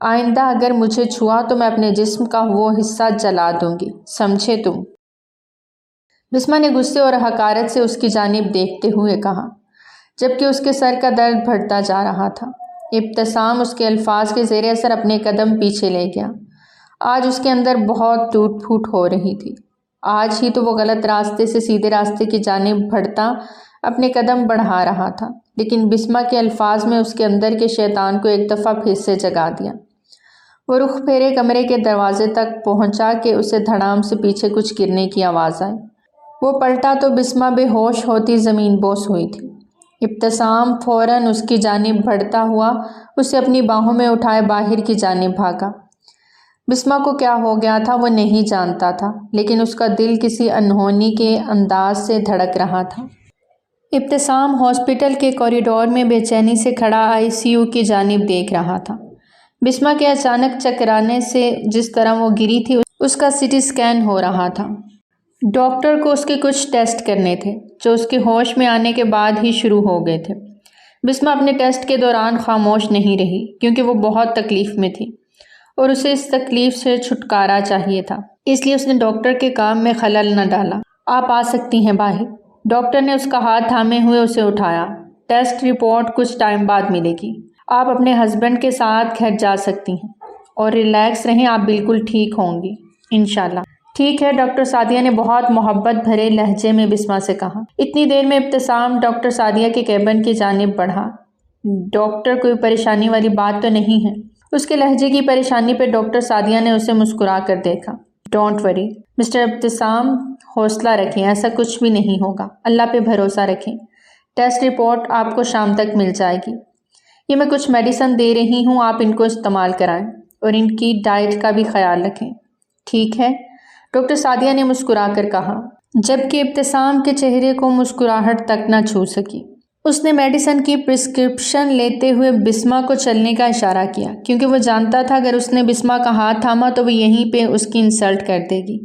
آئندہ اگر مجھے چھوا تو میں اپنے جسم کا وہ حصہ جلا دوں گی، سمجھے تم؟ بسمہ نے غصے اور حقارت سے اس کی جانب دیکھتے ہوئے کہا، جبکہ اس کے سر کا درد بڑھتا جا رہا تھا۔ ابتسام اس کے الفاظ کے زیر اثر اپنے قدم پیچھے لے گیا۔ آج اس کے اندر بہت ٹوٹ پھوٹ ہو رہی تھی۔ آج ہی تو وہ غلط راستے سے سیدھے راستے کی جانب بڑھتا اپنے قدم بڑھا رہا تھا، لیکن بسمہ کے الفاظ میں اس کے اندر کے شیطان کو ایک دفعہ پھر سے جگا دیا۔ وہ رخ پھیرے کمرے کے دروازے تک پہنچا کہ اسے دھڑام سے پیچھے کچھ گرنے کی آواز آئی۔ وہ پلٹا تو بسمہ بے ہوش ہوتی زمین بوس ہوئی تھی۔ ابتسام فوراً اس کی جانب بڑھتا ہوا اسے اپنی باہوں میں اٹھائے باہر کی جانب بھاگا۔ بسمہ کو کیا ہو گیا تھا وہ نہیں جانتا تھا، لیکن اس کا دل کسی انہونی کے انداز سے دھڑک رہا تھا۔ ابتسام ہاسپٹل کے کوریڈور میں بے چینی سے کھڑا ICU کی جانب دیکھ رہا تھا۔ بسمہ کے اچانک چکرانے سے جس طرح وہ گری تھی اس کا CT اسکین ہو رہا تھا۔ ڈاکٹر کو اس کے کچھ ٹیسٹ کرنے تھے جو اس کے ہوش میں آنے کے بعد ہی شروع ہو گئے تھے۔ بسمہ اپنے ٹیسٹ کے دوران خاموش نہیں رہی کیونکہ وہ بہت تکلیف میں تھی اور اسے اس تکلیف سے چھٹکارا چاہیے تھا، اس لیے اس نے ڈاکٹر کے کام میں خلل نہ ڈالا۔ آپ آ سکتی ہیں باہر۔ ڈاکٹر نے اس کا ہاتھ تھامے ہوئے اسے اٹھایا۔ ٹیسٹ رپورٹ کچھ ٹائم بعد ملے گی۔ آپ اپنے ہسبینڈ کے ساتھ گھر جا سکتی ہیں اور ریلیکس رہیں، آپ بالکل ٹھیک ہوں گی انشاءاللہ۔ ٹھیک ہے، ڈاکٹر سعدیہ نے بہت محبت بھرے لہجے میں بسمہ سے کہا۔ اتنی دیر میں ابتسام ڈاکٹر سعدیہ کے کیبن کی جانب بڑھا۔ ڈاکٹر کوئی پریشانی والی بات تو نہیں ہے؟ اس کے لہجے کی پریشانی پہ ڈاکٹر سعدیہ نے اسے مسکرا کر دیکھا۔ ڈونٹ وری مسٹر ابتسام، حوصلہ رکھیں، ایسا کچھ بھی نہیں ہوگا، اللہ پہ بھروسہ رکھیں۔ ٹیسٹ رپورٹ آپ کو شام تک مل جائے گی۔ یہ میں کچھ میڈیسن دے رہی ہوں، آپ ان کو استعمال کرائیں اور ان کی ڈائٹ کا بھی خیال رکھیں۔ ٹھیک ہے، ڈاکٹر سعدیہ نے مسکرا کر کہا، جبکہ ابتسام کے چہرے کو مسکراہٹ تک نہ چھو سکی۔ اس نے میڈیسن کی پرسکرپشن لیتے ہوئے بسمہ کو چلنے کا اشارہ کیا کیونکہ وہ جانتا تھا اگر اس نے بسمہ کا ہاتھ تھاما تو وہ یہیں پہ اس کی انسلٹ کر دے گی۔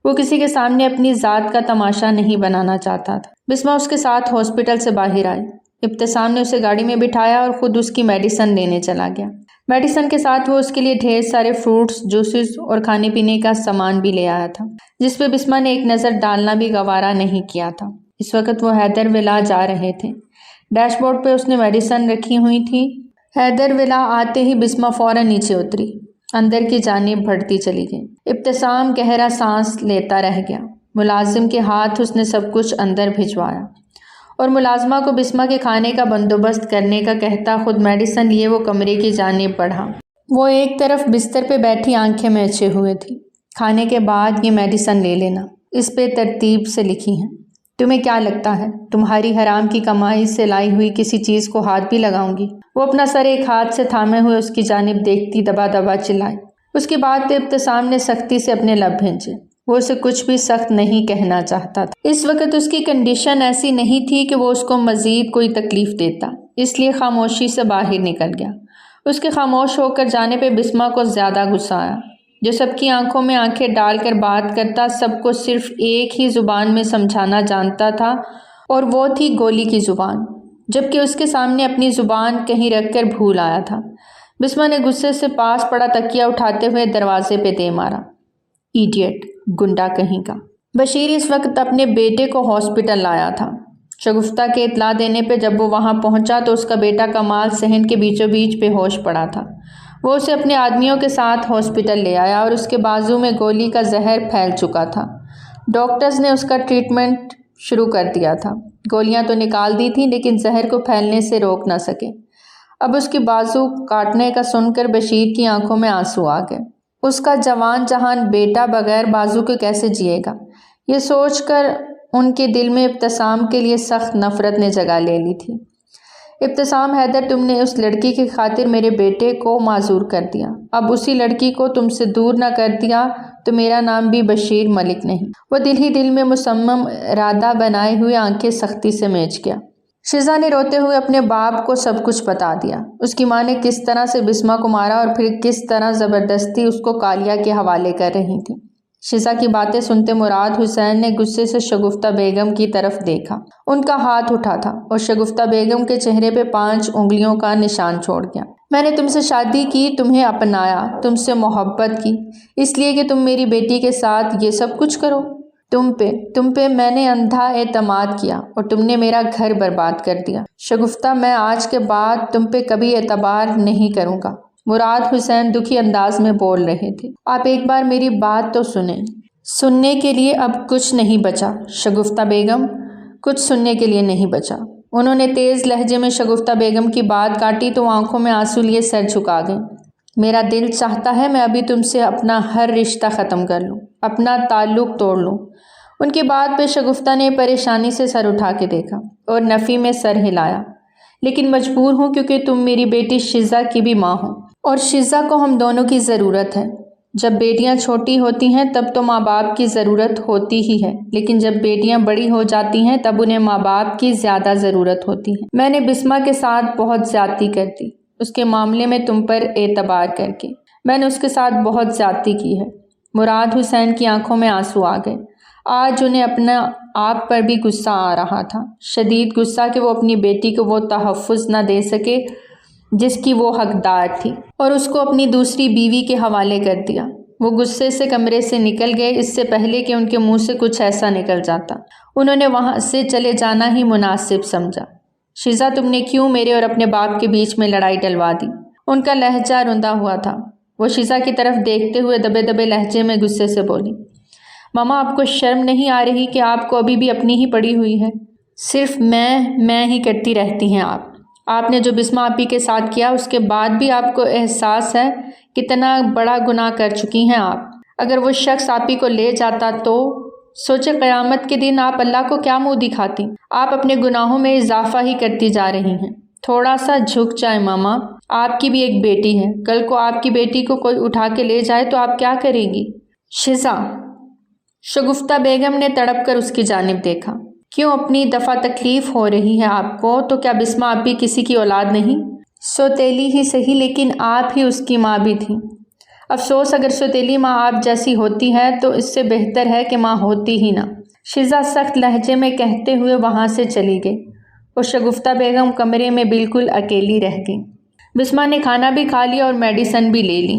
وہ کسی کے سامنے اپنی ذات کا تماشا نہیں بنانا چاہتا تھا۔ بسمہ اس کے ساتھ ہاسپٹل سے باہر آئی۔ ابتسام نے اسے گاڑی میں بٹھایا اور خود اس کی میڈیسن لینے چلا گیا۔ میڈیسن کے ساتھ وہ اس کے لیے ڈھیر سارے فروٹس، جوسز اور کھانے پینے کا سامان بھی لے آیا تھا جس پہ بسمہ نے ایک نظر ڈالنا بھی گوارا نہیں کیا تھا۔ اس وقت وہ حیدر ولا جا رہے تھے۔ ڈیش بورڈ پہ اس نے میڈیسن رکھی ہوئی تھی۔ حیدر ولا آتے ہی بسمہ فوراً نیچے اتری، اندر کی جانب بڑھتی چلی گئی۔ ابتسام گہرا سانس لیتا رہ گیا۔ ملازم کے ہاتھ اس نے سب کچھ اندر بھجوایا اور ملازمہ کو بسمہ کے کھانے کا بندوبست کرنے کا کہتا خود میڈیسن لیے وہ کمرے کی جانب بڑھا۔ وہ ایک طرف بستر پہ بیٹھی آنکھیں میچے ہوئے تھی۔ کھانے کے بعد یہ میڈیسن لے لینا، اس پہ ترتیب سے لکھی ہیں۔ تمہیں کیا لگتا ہے تمہاری حرام کی کمائی سے لائی ہوئی کسی چیز کو ہاتھ بھی لگاؤں گی؟ وہ اپنا سر ایک ہاتھ سے تھامے ہوئے اس کی جانب دیکھتی دبا دبا چلائی۔ اس کی بات پہ ابتسام نے سختی سے اپنے لب بھینچے۔ وہ اسے کچھ بھی سخت نہیں کہنا چاہتا تھا۔ اس وقت اس کی کنڈیشن ایسی نہیں تھی کہ وہ اس کو مزید کوئی تکلیف دیتا، اس لیے خاموشی سے باہر نکل گیا۔ اس کے خاموش ہو کر جانے پہ بسمہ کو زیادہ غصہ آیا۔ جو سب کی آنکھوں میں آنکھیں ڈال کر بات کرتا، سب کو صرف ایک ہی زبان میں سمجھانا جانتا تھا اور وہ تھی گولی کی زبان، جبکہ اس کے سامنے اپنی زبان کہیں رکھ کر بھول آیا تھا۔ بسمہ نے غصے سے پاس پڑا تکیہ اٹھاتے ہوئے دروازے پہ دے مارا۔ ایڈیٹ، گنڈا کہیں کا۔ بشیر اس وقت اپنے بیٹے کو ہاسپٹل لایا تھا۔ شگفتہ کے اطلاع دینے پہ جب وہ وہاں پہنچا تو اس کا بیٹا کمال صحن کے بیچوں بیچ بے ہوش پڑا تھا۔ وہ اسے اپنے آدمیوں کے ساتھ ہاسپٹل لے آیا اور اس کے بازو میں گولی کا زہر پھیل چکا تھا۔ ڈاکٹرز نے اس کا ٹریٹمنٹ شروع کر دیا تھا۔ گولیاں تو نکال دی تھیں لیکن زہر کو پھیلنے سے روک نہ سکے۔ اب اس کی بازو کاٹنے کا سن کر بشیر کی آنکھوں میں آنسو آ گئے۔ اس کا جوان جہان بیٹا بغیر بازو کے کیسے جیے گا؟ یہ سوچ کر ان کے دل میں ابتسام کے لیے سخت نفرت نے جگہ لے لی تھی۔ ابتسام، حیدر، تم نے اس لڑکی کی خاطر میرے بیٹے کو معذور کر دیا۔ اب اسی لڑکی کو تم سے دور نہ کر دیا تو میرا نام بھی بشیر ملک نہیں۔ وہ دل ہی دل میں مصمم ارادہ بنائے ہوئے آنکھیں سختی سے میچ گیا۔ شیزا نے روتے ہوئے اپنے باپ کو سب کچھ بتا دیا۔ اس کی ماں نے کس طرح سے بسمہ کو مارا اور پھر کس طرح زبردستی اس کو کالیہ کے حوالے کر رہی تھی۔ شیزا کی باتیں سنتے مراد حسین نے غصے سے شگفتہ بیگم کی طرف دیکھا۔ ان کا ہاتھ اٹھا تھا اور شگفتہ بیگم کے چہرے پہ 5 انگلیوں کا نشان چھوڑ گیا۔ میں نے تم سے شادی کی، تمہیں اپنایا، تم سے محبت کی، اس لیے کہ تم میری بیٹی کے ساتھ یہ سب کچھ کرو۔ تم پہ میں نے اندھا اعتماد کیا اور تم نے میرا گھر برباد کر دیا۔ شگفتہ، میں آج کے بعد تم پہ کبھی اعتبار نہیں کروں گا۔ مراد حسین دکھی انداز میں بول رہے تھے۔ آپ ایک بار میری بات تو سنیں۔ سننے کے لیے اب کچھ نہیں بچا شگفتہ بیگم، کچھ سننے کے لیے نہیں بچا۔ انہوں نے تیز لہجے میں شگفتہ بیگم کی بات کاٹی تو آنکھوں میں آنسو لیے سر جھکا گئیں۔ میرا دل چاہتا ہے میں ابھی تم سے اپنا ہر رشتہ ختم کر لوں، اپنا تعلق توڑ لوں۔ ان کی بات پہ شگفتہ نے پریشانی سے سر اٹھا کے دیکھا اور نفی میں سر ہلایا۔ لیکن مجبور ہوں کیونکہ تم میری بیٹی شزا کی بھی ماں ہو، اور شزا کو ہم دونوں کی ضرورت ہے۔ جب بیٹیاں چھوٹی ہوتی ہیں تب تو ماں باپ کی ضرورت ہوتی ہی ہے، لیکن جب بیٹیاں بڑی ہو جاتی ہیں تب انہیں ماں باپ کی زیادہ ضرورت ہوتی ہے۔ میں نے بسمہ کے ساتھ بہت زیادتی کر دی، اس کے معاملے میں تم پر اعتبار کر کے میں نے اس کے ساتھ بہت زیادتی کی ہے۔ مراد حسین کی آنکھوں میں آنسو آ گئے۔ آج انہیں اپنا آپ پر بھی غصہ آ رہا تھا، شدید غصہ کہ وہ اپنی بیٹی کو وہ تحفظ نہ دے سکے جس کی وہ حقدار تھی، اور اس کو اپنی دوسری بیوی کے حوالے کر دیا۔ وہ غصے سے کمرے سے نکل گئے اس سے پہلے کہ ان کے منہ سے کچھ ایسا نکل جاتا۔ انہوں نے وہاں سے چلے جانا ہی مناسب سمجھا۔ شزا، تم نے کیوں میرے اور اپنے باپ کے بیچ میں لڑائی ڈلوا دی؟ ان کا لہجہ رندا ہوا تھا۔ وہ شزا کی طرف دیکھتے ہوئے دبے دبے لہجے میں غصے سے بولی، ماما آپ کو شرم نہیں آ رہی کہ آپ کو ابھی بھی اپنی ہی پڑی ہوئی ہے؟ صرف میں ہی کرتی رہتی ہیں آپ نے جو بسمہ آپی کے ساتھ کیا اس کے بعد بھی آپ کو احساس ہے کتنا بڑا گناہ کر چکی ہیں آپ؟ اگر وہ شخص آپی کو لے جاتا تو سوچے قیامت کے دن آپ اللہ کو کیا منہ دکھاتی؟ آپ اپنے گناہوں میں اضافہ ہی کرتی جا رہی ہیں۔ تھوڑا سا جھک جائے ماما، آپ کی بھی ایک بیٹی ہے، کل کو آپ کی بیٹی کو کوئی اٹھا کے لے جائے تو آپ کیا کریں گی؟ شزا، شگفتہ بیگم نے تڑپ کر اس کی جانب دیکھا۔ کیوں اپنی دفعہ تکلیف ہو رہی ہے آپ کو؟ تو کیا بسمہ آپی کسی کی اولاد نہیں؟ سوتیلی ہی صحیح، لیکن آپ ہی اس کی ماں بھی تھیں۔ افسوس، اگر سوتیلی ماں آپ جیسی ہوتی ہے تو اس سے بہتر ہے کہ ماں ہوتی ہی نہ، شزا سخت لہجے میں کہتے ہوئے وہاں سے چلی گئی اور شگفتہ بیگم کمرے میں بالکل اکیلی رہ گئی۔ بسمہ نے کھانا بھی کھا لیا اور میڈیسن بھی لے لی۔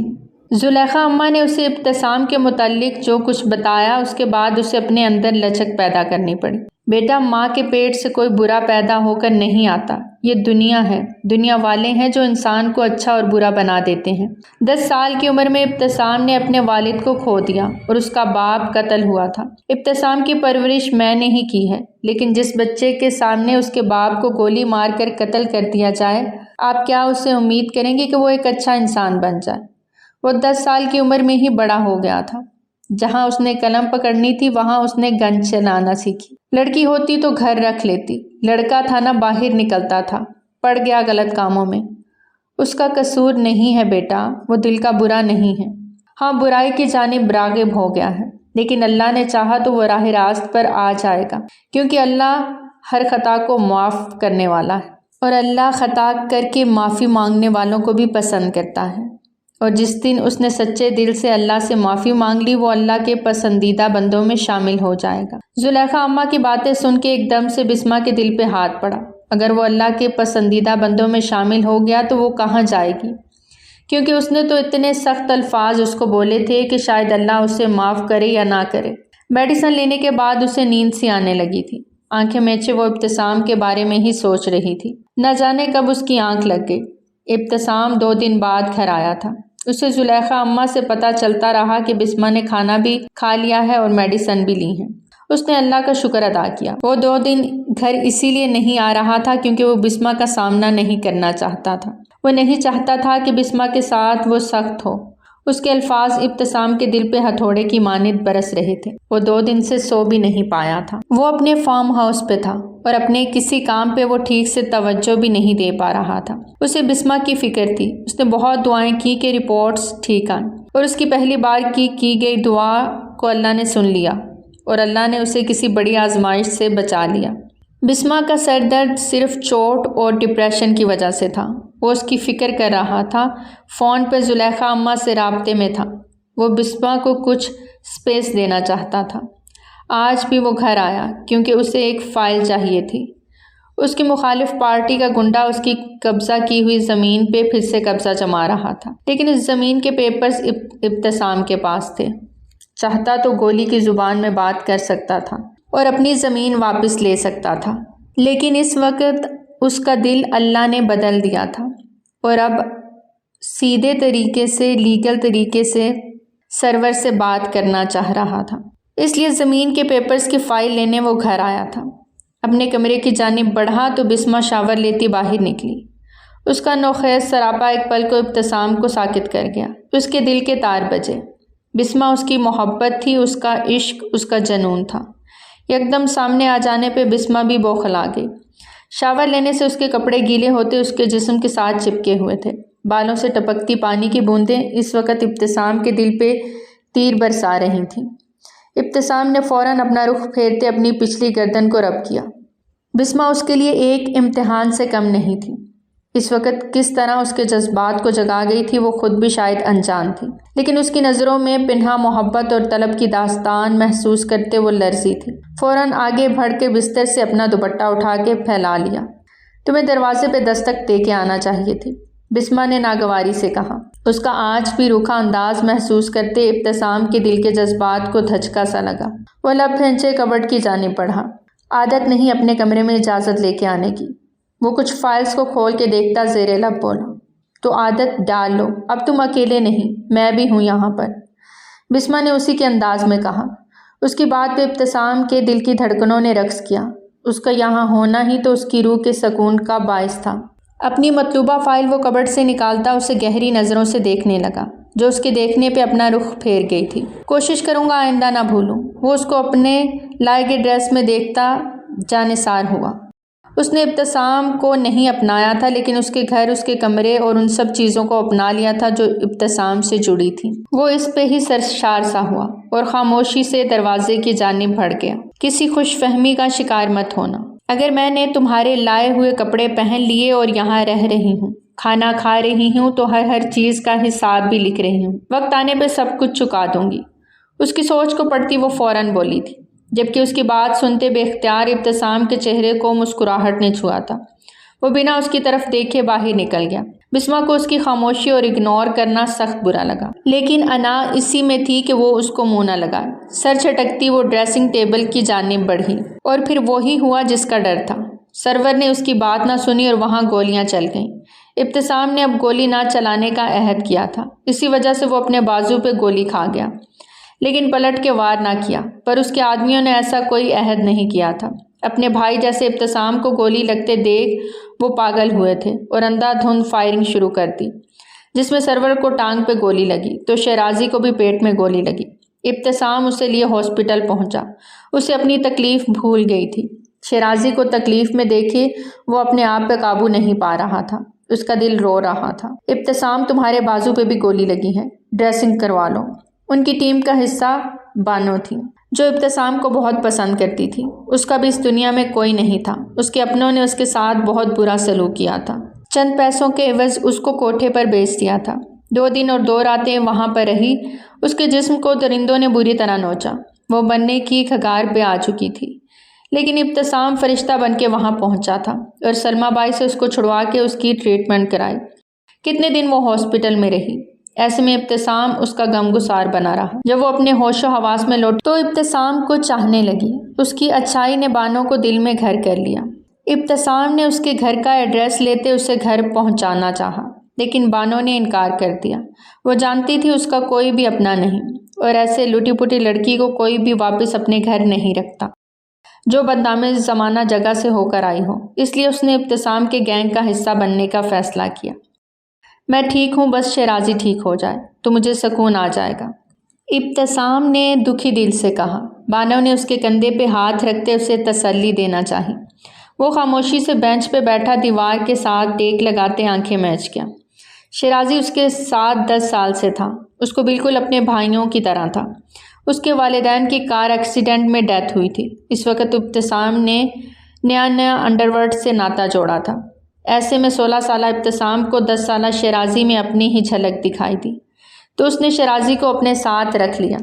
زلیخا اماں نے اسے ابتسام کے متعلق جو کچھ بتایا اس کے بعد اسے اپنے اندر لچک پیدا کرنی پڑی۔ بیٹا، ماں کے پیٹ سے کوئی برا پیدا ہو کر نہیں آتا، یہ دنیا ہے، دنیا والے ہیں جو انسان کو اچھا اور برا بنا دیتے ہیں۔ 10 سال کی عمر میں ابتسام نے اپنے والد کو کھو دیا اور اس کا باپ قتل ہوا تھا۔ ابتسام کی پرورش میں نے ہی کی ہے، لیکن جس بچے کے سامنے اس کے باپ کو گولی مار کر قتل کر دیا جائے، آپ کیا اس سے امید کریں گے کہ وہ ایک اچھا انسان بن جائے؟ وہ 10 سال کی عمر میں ہی بڑا ہو گیا تھا۔ جہاں اس نے قلم پکڑنی تھی وہاں اس نے گن چلانا سیکھی۔ لڑکی ہوتی تو گھر رکھ لیتی، لڑکا تھا نہ باہر نکلتا تھا، پڑ گیا غلط کاموں میں۔ اس کا قصور نہیں ہے بیٹا، وہ دل کا برا نہیں ہے، ہاں برائی کی جانب راغب ہو گیا ہے، لیکن اللہ نے چاہا تو وہ راہ راست پر آ جائے گا، کیونکہ اللہ ہر خطا کو معاف کرنے والا ہے، اور اللہ خطا کر کے معافی مانگنے والوں کو بھی پسند کرتا ہے، اور جس دن اس نے سچے دل سے اللہ سے معافی مانگ لی وہ اللہ کے پسندیدہ بندوں میں شامل ہو جائے گا۔ زلیخا اماں کی باتیں سن کے ایک دم سے بسمہ کے دل پہ ہاتھ پڑا۔ اگر وہ اللہ کے پسندیدہ بندوں میں شامل ہو گیا تو وہ کہاں جائے گی؟ کیونکہ اس نے تو اتنے سخت الفاظ اس کو بولے تھے کہ شاید اللہ اسے معاف کرے یا نہ کرے۔ میڈیسن لینے کے بعد اسے نیند سی آنے لگی تھی۔ آنکھیں میچے وہ ابتسام کے بارے میں ہی سوچ رہی تھی۔ نہ جانے کب اس کی آنکھ لگ گئی۔ ابتسام 2 دن بعد گھر آیا تھا۔ اسے زلیخا اماں سے پتہ چلتا رہا کہ بسمہ نے کھانا بھی کھا لیا ہے اور میڈیسن بھی لی ہیں۔ اس نے اللہ کا شکر ادا کیا۔ وہ 2 دن گھر اسی لیے نہیں آ رہا تھا کیونکہ وہ بسمہ کا سامنا نہیں کرنا چاہتا تھا۔ وہ نہیں چاہتا تھا کہ بسمہ کے ساتھ وہ سخت ہو۔ اس کے الفاظ ابتسام کے دل پہ ہتھوڑے کی مانند برس رہے تھے۔ وہ 2 دن سے سو بھی نہیں پایا تھا۔ وہ اپنے فارم ہاؤس پہ تھا اور اپنے کسی کام پہ وہ ٹھیک سے توجہ بھی نہیں دے پا رہا تھا۔ اسے بسمہ کی فکر تھی۔ اس نے بہت دعائیں کی کہ رپورٹس ٹھیک آئیں، اور اس کی پہلی بار کی گئی دعا کو اللہ نے سن لیا اور اللہ نے اسے کسی بڑی آزمائش سے بچا لیا۔ بسمہ کا سر درد صرف چوٹ اور ڈپریشن کی وجہ سے تھا۔ وہ اس کی فکر کر رہا تھا، فون پہ زلیخا اماں سے رابطے میں تھا۔ وہ بسمہ کو کچھ سپیس دینا چاہتا تھا۔ آج بھی وہ گھر آیا کیونکہ اسے ایک فائل چاہیے تھی۔ اس کی مخالف پارٹی کا گنڈا اس کی قبضہ کی ہوئی زمین پہ پھر سے قبضہ جما رہا تھا، لیکن اس زمین کے پیپرز ابتسام کے پاس تھے۔ چاہتا تو گولی کی زبان میں بات کر سکتا تھا اور اپنی زمین واپس لے سکتا تھا، لیکن اس وقت اس کا دل اللہ نے بدل دیا تھا اور اب سیدھے طریقے سے لیگل طریقے سے سرور سے بات کرنا چاہ رہا تھا۔ اس لیے زمین کے پیپرز کی فائل لینے وہ گھر آیا تھا۔ اپنے کمرے کی جانب بڑھا تو بسمہ شاور لیتی باہر نکلی۔ اس کا نوخیز سراپا ایک پل کو ابتسام کو ساکت کر گیا۔ اس کے دل کے تار بجے۔ بسمہ اس کی محبت تھی، اس کا عشق، اس کا جنون تھا۔ یکدم سامنے آ جانے پہ بسمہ بھی بوکھلا گئی۔ شاور لینے سے اس کے کپڑے گیلے ہوتے اس کے جسم کے ساتھ چپکے ہوئے تھے۔ بالوں سے ٹپکتی پانی کی بوندیں اس وقت ابتسام کے دل پہ تیر برسا رہی تھیں۔ ابتسام نے فوراً اپنا رخ پھیرتے اپنی پچھلی گردن کو رب کیا۔ بسمہ اس کے لیے ایک امتحان سے کم نہیں تھی۔ اس وقت کس طرح اس کے جذبات کو جگا گئی تھی وہ خود بھی شاید انجان تھی، لیکن اس کی نظروں میں پنہا محبت اور طلب کی داستان محسوس کرتے وہ لرزی تھی۔ فوراً آگے بڑھ کے بستر سے اپنا دوپٹہ اٹھا کے پھیلا لیا۔ تمہیں دروازے پہ دستک دے کے آنا چاہیے تھی، بسمہ نے ناگواری سے کہا۔ اس کا آج بھی روکھا انداز محسوس کرتے ابتسام کے دل کے جذبات کو دھچکا سا لگا۔ وہ لب پھینچے کبڈ کی جانب بڑھا۔ عادت نہیں اپنے کمرے میں اجازت لے کے آنے کی۔ وہ کچھ فائلز کو کھول کے دیکھتا زیر لب بولا، تو عادت ڈال لو، اب تم اکیلے نہیں، میں بھی ہوں یہاں پر، بسمہ نے اسی کے انداز میں کہا۔ اس کی بات پہ ابتسام کے دل کی دھڑکنوں نے رقص کیا۔ اس کا یہاں ہونا ہی تو اس کی روح کے سکون کا باعث تھا۔ اپنی مطلوبہ فائل وہ کبڈ سے نکالتا اسے گہری نظروں سے دیکھنے لگا، جو اس کے دیکھنے پہ اپنا رخ پھیر گئی تھی۔ کوشش کروں گا آئندہ نہ بھولوں۔ وہ اس کو اپنے لائے گئے ڈریس میں دیکھتا جانثار ہوا۔ اس نے ابتسام کو نہیں اپنایا تھا، لیکن اس کے گھر، اس کے کمرے اور ان سب چیزوں کو اپنا لیا تھا جو ابتسام سے جڑی تھی۔ وہ اس پہ ہی سرشار سا ہوا اور خاموشی سے دروازے کی جانب بڑھ گیا۔ کسی خوش فہمی کا شکار مت ہونا۔ اگر میں نے تمہارے لائے ہوئے کپڑے پہن لیے اور یہاں رہ رہی ہوں، کھانا کھا رہی ہوں، تو ہر چیز کا حساب بھی لکھ رہی ہوں، وقت آنے پہ سب کچھ چکا دوں گی۔ اس کی سوچ کو پڑھتی وہ فوراً بولی تھی، جبکہ اس کی بات سنتے بے اختیار ابتسام کے چہرے کو مسکراہٹ نے چھوا تھا۔ وہ بنا اس کی طرف دیکھے باہر نکل گیا۔ بسمہ کو اس کی خاموشی اور اگنور کرنا سخت برا لگا، لیکن انا اسی میں تھی کہ وہ اس کو منہ نہ لگائے۔ سر چھٹکتی وہ ڈریسنگ ٹیبل کی جانب بڑھی اور پھر وہی ہوا جس کا ڈر تھا۔ سرور نے اس کی بات نہ سنی اور وہاں گولیاں چل گئیں۔ ابتسام نے اب گولی نہ چلانے کا عہد کیا تھا، اسی وجہ سے وہ اپنے بازو پہ گولی کھا گیا، لیکن پلٹ کے وار نہ کیا۔ پر اس کے آدمیوں نے ایسا کوئی عہد نہیں کیا تھا۔ اپنے بھائی جیسے ابتسام کو گولی لگتے دیکھ وہ پاگل ہوئے تھے اور اندھا دھند فائرنگ شروع کر دی، جس میں سرور کو ٹانگ پہ گولی لگی تو شیرازی کو بھی پیٹ میں گولی لگی۔ ابتسام اسے لیے ہاسپٹل پہنچا۔ اسے اپنی تکلیف بھول گئی تھی۔ شیرازی کو تکلیف میں دیکھے وہ اپنے آپ پہ قابو نہیں پا رہا تھا۔ اس کا دل رو رہا تھا۔ ابتسام، تمہارے بازو پہ بھی گولی لگی ہے، ڈریسنگ کروا لو۔ ان کی ٹیم کا حصہ بانو تھی، جو ابتسام کو بہت پسند کرتی تھی۔ اس کا بھی اس دنیا میں کوئی نہیں تھا۔ اس کے اپنوں نے اس کے ساتھ بہت برا سلوک کیا تھا۔ چند پیسوں کے عوض اس کو کوٹھے پر بیچ دیا تھا۔ 2 دن اور 2 راتیں وہاں پر رہی۔ اس کے جسم کو درندوں نے بری طرح نوچا۔ وہ مرنے کی کگار پہ آ چکی تھی، لیکن ابتسام فرشتہ بن کے وہاں پہنچا تھا اور سلمہ بائی سے اس کو چھڑوا کے اس کی ٹریٹمنٹ کرائی۔ کتنے دن وہ ہاسپٹل میں رہی۔ ایسے میں ابتسام اس کا غمگسار بنا رہا۔ جب وہ اپنے ہوش و حواس میں لوٹی تو ابتسام کو چاہنے لگی۔ اس کی اچھائی نے بانو کو دل میں گھر کر لیا۔ ابتسام نے اس کے گھر کا ایڈریس لیتے اسے گھر پہنچانا چاہا، لیکن بانو نے انکار کر دیا۔ وہ جانتی تھی اس کا کوئی بھی اپنا نہیں، اور ایسے لٹی پٹی لڑکی کو کوئی بھی واپس اپنے گھر نہیں رکھتا جو بدنام زمانہ جگہ سے ہو کر آئی ہو۔ اس لیے اس نے ابتسام کے گینگ کا حصہ بننے کا فیصلہ کیا۔ میں ٹھیک ہوں، بس شیرازی ٹھیک ہو جائے تو مجھے سکون آ جائے گا، ابتسام نے دکھی دل سے کہا۔ بانو نے اس کے کندھے پہ ہاتھ رکھتے اسے تسلی دینا چاہی۔ وہ خاموشی سے بینچ پہ بیٹھا دیوار کے ساتھ ٹیک لگاتے آنکھیں میچ کیا۔ شیرازی اس کے ساتھ 10 سال سے تھا۔ اس کو بالکل اپنے بھائیوں کی طرح تھا۔ اس کے والدین کی کار ایکسیڈنٹ میں ڈیتھ ہوئی تھی۔ اس وقت ابتسام نے نیا انڈرورلڈ سے ناتا جوڑا تھا۔ ایسے میں 16 سالہ ابتسام کو 10 سالہ شیرازی میں اپنی ہی جھلک دکھائی دی، تو اس نے شیرازی کو اپنے ساتھ رکھ لیا۔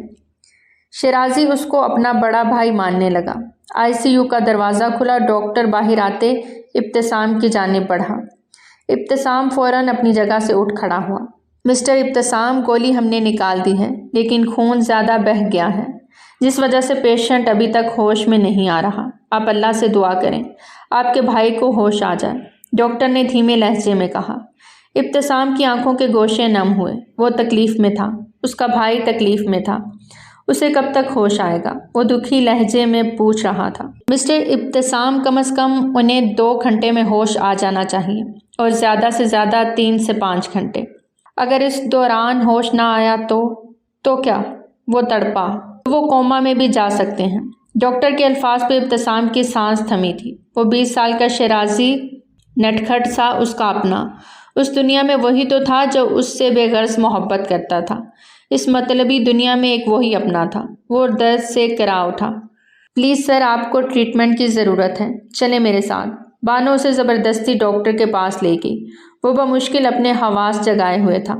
شیرازی اس کو اپنا بڑا بھائی ماننے لگا۔ ICU کا دروازہ کھلا، ڈاکٹر باہر آتے ابتسام کی جانب بڑھا۔ ابتسام فوراً اپنی جگہ سے اٹھ کھڑا ہوا۔ مسٹر ابتسام، گولی ہم نے نکال دی ہے، لیکن خون زیادہ بہہ گیا ہے، جس وجہ سے پیشنٹ ابھی تک ہوش میں نہیں آ رہا۔ آپ اللہ سے دعا کریں آپ کے بھائی کو ہوش آ جائے، ڈاکٹر نے دھیمے لہجے میں کہا۔ ابتسام کی آنکھوں کے گوشے نم ہوئے۔ وہ تکلیف میں تھا، اس کا بھائی تکلیف میں تھا۔ اسے کب تک ہوش آئے گا؟ وہ دکھی لہجے میں پوچھ رہا تھا۔ مسٹر ابتسام، کم از کم انہیں 2 گھنٹے میں ہوش آ جانا چاہیے، اور زیادہ سے زیادہ 3 سے 5 گھنٹے۔ اگر اس دوران ہوش نہ آیا تو کیا؟ وہ تڑپا۔ وہ کوما میں بھی جا سکتے ہیں۔ ڈاکٹر کے الفاظ پہ ابتسام کی سانس تھمی تھی۔ وہ 20 سال کا شیرازی نٹکھٹ سا اس کا اپنا، اس دنیا میں وہی تو تھا جو اس سے بے غرض محبت کرتا تھا۔ اس مطلبی دنیا میں ایک وہی اپنا تھا۔ وہ درد سے کرا اٹھا۔ پلیز سر، آپ کو ٹریٹمنٹ کی ضرورت ہے، چلیں میرے ساتھ۔ بانو اسے زبردستی ڈاکٹر کے پاس لے گئی۔ وہ بمشکل اپنے حواس جگائے ہوئے تھا۔